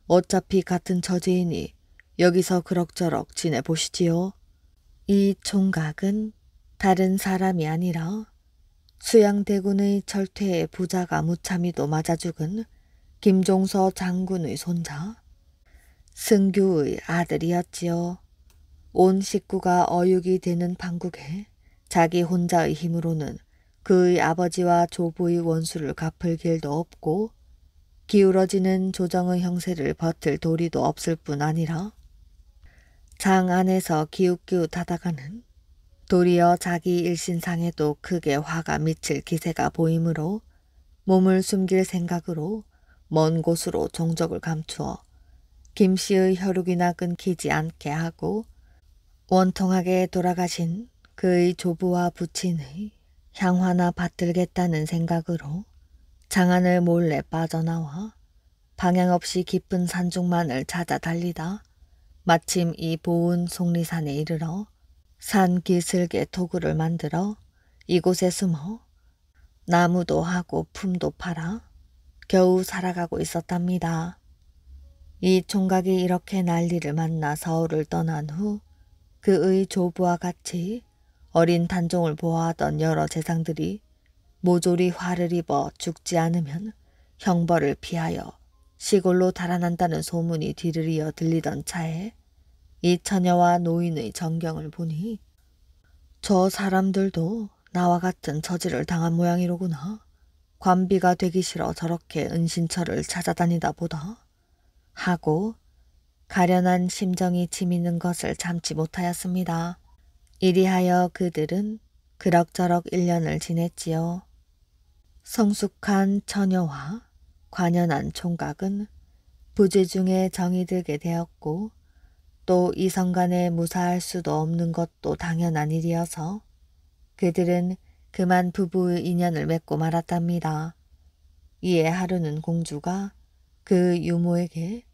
어차피 같은 처지이니 여기서 그럭저럭 지내보시지요. 이 총각은 다른 사람이 아니라 수양대군의 철퇴의 부자가 무참히도 맞아 죽은 김종서 장군의 손자 승규의 아들이었지요. 온 식구가 어육이 되는 판국에 자기 혼자의 힘으로는 그의 아버지와 조부의 원수를 갚을 길도 없고 기울어지는 조정의 형세를 버틸 도리도 없을 뿐 아니라 장 안에서 기웃기웃하다가는 도리어 자기 일신상에도 크게 화가 미칠 기세가 보이므로 몸을 숨길 생각으로 먼 곳으로 종적을 감추어 김씨의 혈육이나 끊기지 않게 하고 원통하게 돌아가신 그의 조부와 부친의 향화나 받들겠다는 생각으로 장안을 몰래 빠져나와 방향 없이 깊은 산중만을 찾아 달리다 마침 이 보은 속리산에 이르러 산 기슭에 토구를 만들어 이곳에 숨어 나무도 하고 품도 팔아 겨우 살아가고 있었답니다. 이 총각이 이렇게 난리를 만나 서울을 떠난 후 그의 조부와 같이 어린 단종을 보호하던 여러 재상들이 모조리 화를 입어 죽지 않으면 형벌을 피하여 시골로 달아난다는 소문이 뒤를 이어 들리던 차에 이 처녀와 노인의 정경을 보니 저 사람들도 나와 같은 처지를 당한 모양이로구나. 관비가 되기 싫어 저렇게 은신처를 찾아다니다 보다 하고 가련한 심정이 치미는 것을 참지 못하였습니다. 이리하여 그들은 그럭저럭 1년을 지냈지요. 성숙한 처녀와 관연한 총각은 부재 중에 정이 들게 되었고 또 이성간에 무사할 수도 없는 것도 당연한 일이어서 그들은 그만 부부의 인연을 맺고 말았답니다. 이에 하루는 공주가 그 유모에게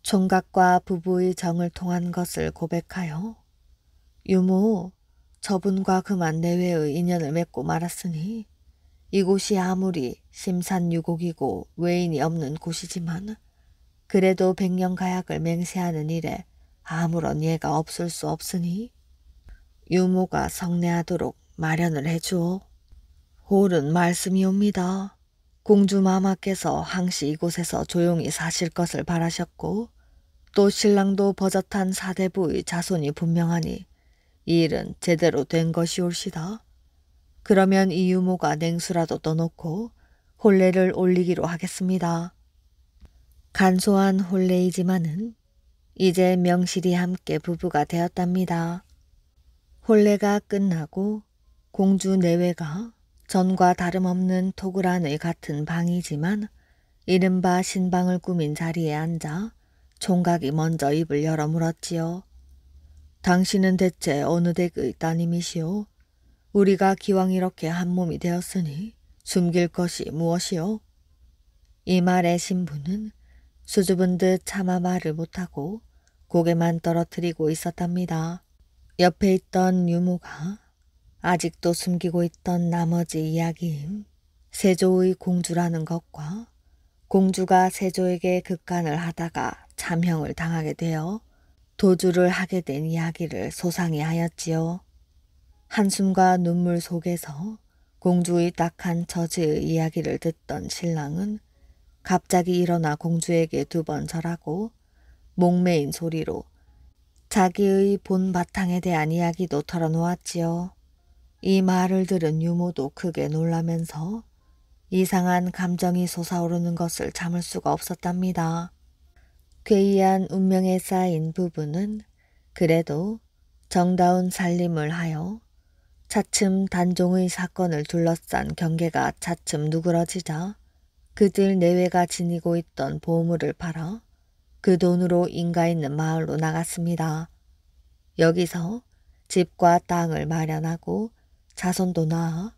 총각과 부부의 정을 통한 것을 고백하여 유모, 저분과 그만 내외의 인연을 맺고 말았으니 이곳이 아무리 심산유곡이고 외인이 없는 곳이지만 그래도 백년가약을 맹세하는 일에 아무런 예가 없을 수 없으니 유모가 성례하도록 마련을 해주오. 옳은 말씀이옵니다. 공주마마께서 항시 이곳에서 조용히 사실 것을 바라셨고 또 신랑도 버젓한 사대부의 자손이 분명하니 이 일은 제대로 된 것이올시다. 그러면 이 유모가 냉수라도 떠놓고 혼례를 올리기로 하겠습니다. 간소한 혼례이지만은 이제 명실이 함께 부부가 되었답니다. 혼례가 끝나고 공주 내외가 전과 다름없는 토굴안의 같은 방이지만 이른바 신방을 꾸민 자리에 앉아 총각이 먼저 입을 열어 물었지요. 당신은 대체 어느 댁의 따님이시오? 우리가 기왕 이렇게 한 몸이 되었으니 숨길 것이 무엇이오? 이 말에 신부는 수줍은 듯 차마 말을 못하고 고개만 떨어뜨리고 있었답니다. 옆에 있던 유모가 아직도 숨기고 있던 나머지 이야기인 세조의 공주라는 것과 공주가 세조에게 극간을 하다가 참형을 당하게 되어 도주를 하게 된 이야기를 소상히 하였지요. 한숨과 눈물 속에서 공주의 딱한 처지의 이야기를 듣던 신랑은 갑자기 일어나 공주에게 2번 절하고 목매인 소리로 자기의 본 바탕에 대한 이야기도 털어놓았지요. 이 말을 들은 유모도 크게 놀라면서 이상한 감정이 솟아오르는 것을 참을 수가 없었답니다. 괴이한 운명에 쌓인 부부는 그래도 정다운 살림을 하여 차츰 단종의 사건을 둘러싼 경계가 차츰 누그러지자 그들 내외가 지니고 있던 보물을 팔아 그 돈으로 인가 있는 마을로 나갔습니다. 여기서 집과 땅을 마련하고 자손도 낳아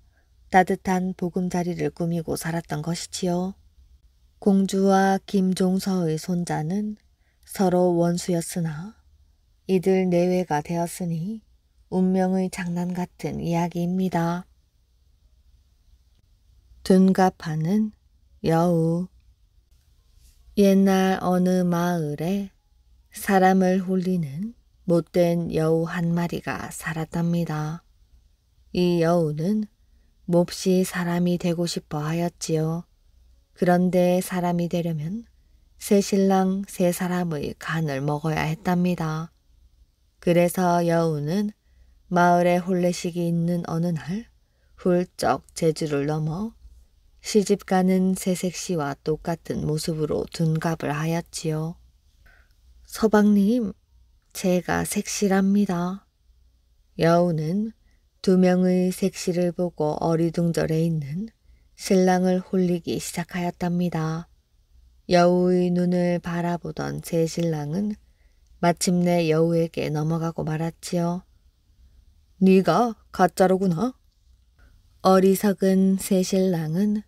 따뜻한 보금자리를 꾸미고 살았던 것이지요. 공주와 김종서의 손자는 서로 원수였으나 이들 내외가 되었으니 운명의 장난 같은 이야기입니다. 둔갑하는 여우. 옛날 어느 마을에 사람을 홀리는 못된 여우 한 마리가 살았답니다. 이 여우는 몹시 사람이 되고 싶어 하였지요. 그런데 사람이 되려면 새 신랑 새 사람의 간을 먹어야 했답니다. 그래서 여우는 마을에 혼례식이 있는 어느 날 훌쩍 제주를 넘어 시집가는 새색시와 똑같은 모습으로 둔갑을 하였지요. 서방님, 제가 색시랍니다. 여우는 2명의 색시를 보고 어리둥절해 있는 신랑을 홀리기 시작하였답니다. 여우의 눈을 바라보던 새 신랑은 마침내 여우에게 넘어가고 말았지요. 네가 가짜로구나. 어리석은 새 신랑은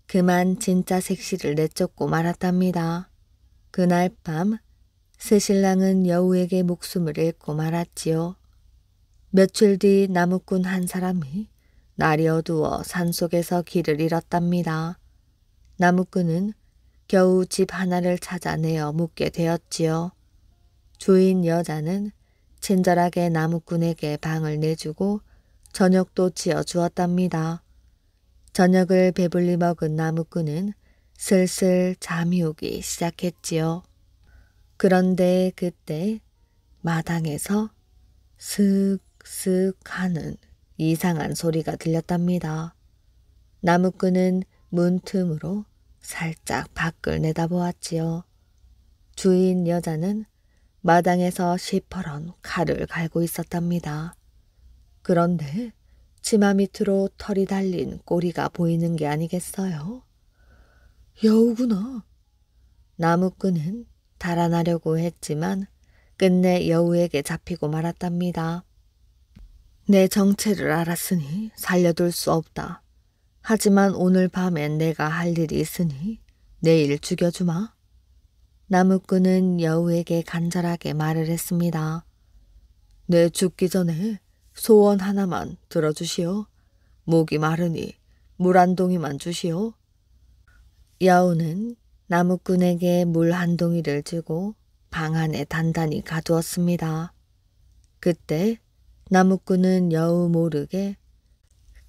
그만 진짜 색시를 내쫓고 말았답니다. 그날 밤 새 신랑은 여우에게 목숨을 잃고 말았지요. 며칠 뒤 나무꾼 한 사람이 날이 어두워 산속에서 길을 잃었답니다. 나무꾼은 겨우 집 하나를 찾아내어 묵게 되었지요. 주인 여자는 친절하게 나무꾼에게 방을 내주고 저녁도 지어 주었답니다. 저녁을 배불리 먹은 나무꾼은 슬슬 잠이 오기 시작했지요. 그런데 그때 마당에서 슥슥 하는 이상한 소리가 들렸답니다. 나무꾼은 문틈으로 살짝 밖을 내다보았지요. 주인 여자는 마당에서 시퍼런 칼을 갈고 있었답니다. 그런데 치마 밑으로 털이 달린 꼬리가 보이는 게 아니겠어요? 여우구나. 나무꾼은 달아나려고 했지만 끝내 여우에게 잡히고 말았답니다. 내 정체를 알았으니 살려둘 수 없다. 하지만 오늘 밤엔 내가 할 일이 있으니 내일 죽여주마. 나무꾼은 여우에게 간절하게 말을 했습니다. 내 죽기 전에 소원 하나만 들어주시오. 목이 마르니 물 한 동이만 주시오. 여우는 나무꾼에게 물 한 동이를 주고 방 안에 단단히 가두었습니다. 그때 나무꾼은 여우 모르게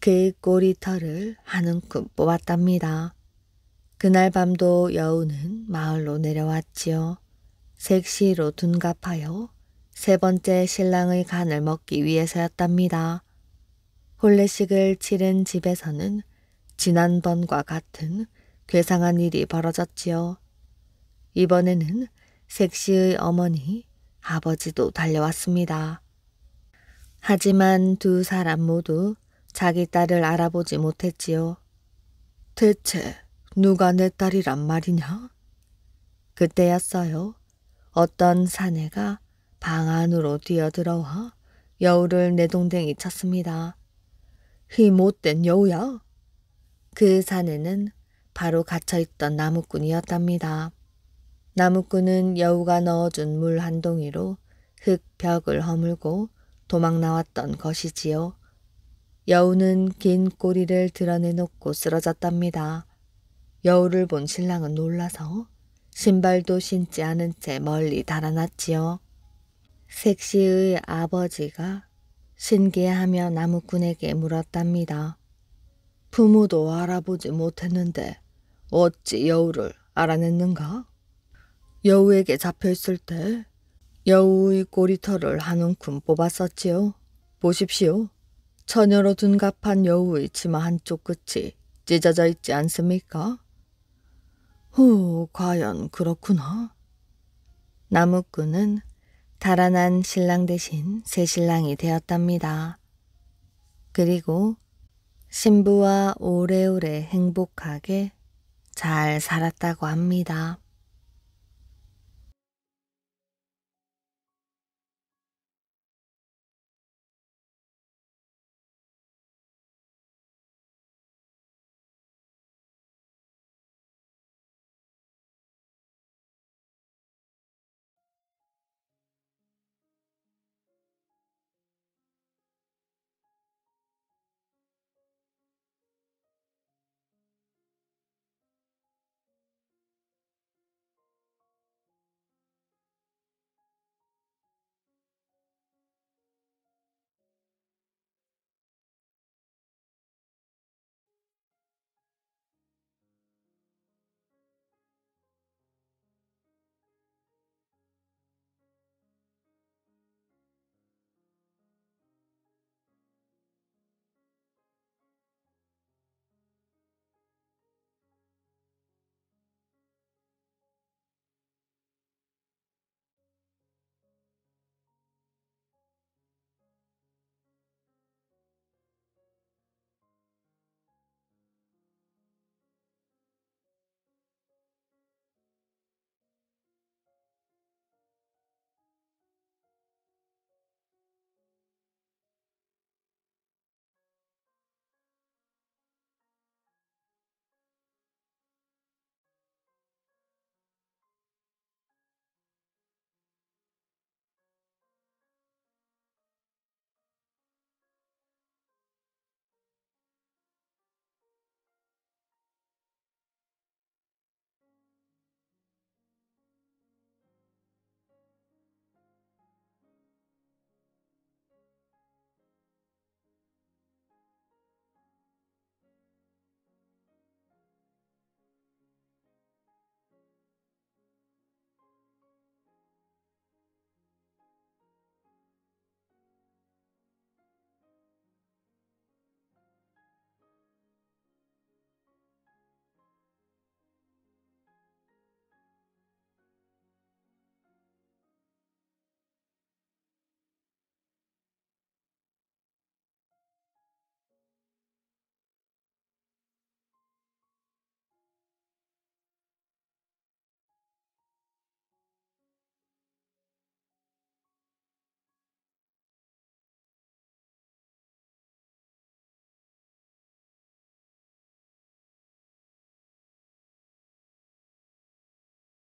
그 꼬리털을 한 움큼 뽑았답니다. 그날 밤도 여우는 마을로 내려왔지요. 색시로 둔갑하여 세 번째 신랑의 간을 먹기 위해서였답니다. 혼례식을 치른 집에서는 지난번과 같은 괴상한 일이 벌어졌지요. 이번에는 색시의 어머니, 아버지도 달려왔습니다. 하지만 두 사람 모두 자기 딸을 알아보지 못했지요. 대체 누가 내 딸이란 말이냐? 그때였어요. 어떤 사내가 방 안으로 뛰어들어와 여우를 내동댕이 쳤습니다. 이 못된 여우야. 그 사내는 바로 갇혀있던 나무꾼이었답니다. 나무꾼은 여우가 넣어준 물 한 동이로 흙 벽을 허물고 도망 나왔던 것이지요. 여우는 긴 꼬리를 드러내놓고 쓰러졌답니다. 여우를 본 신랑은 놀라서 신발도 신지 않은 채 멀리 달아났지요. 색시의 아버지가 신기해하며 나무꾼에게 물었답니다. 부모도 알아보지 못했는데 어찌 여우를 알아냈는가? 여우에게 잡혀있을 때 여우의 꼬리털을 한 움큼 뽑았었지요. 보십시오. 처녀로 둔갑한 여우의 치마 한쪽 끝이 찢어져 있지 않습니까? 과연 그렇구나. 나무꾼은 달아난 신랑 대신 새 신랑이 되었답니다. 그리고 신부와 오래오래 행복하게 잘 살았다고 합니다.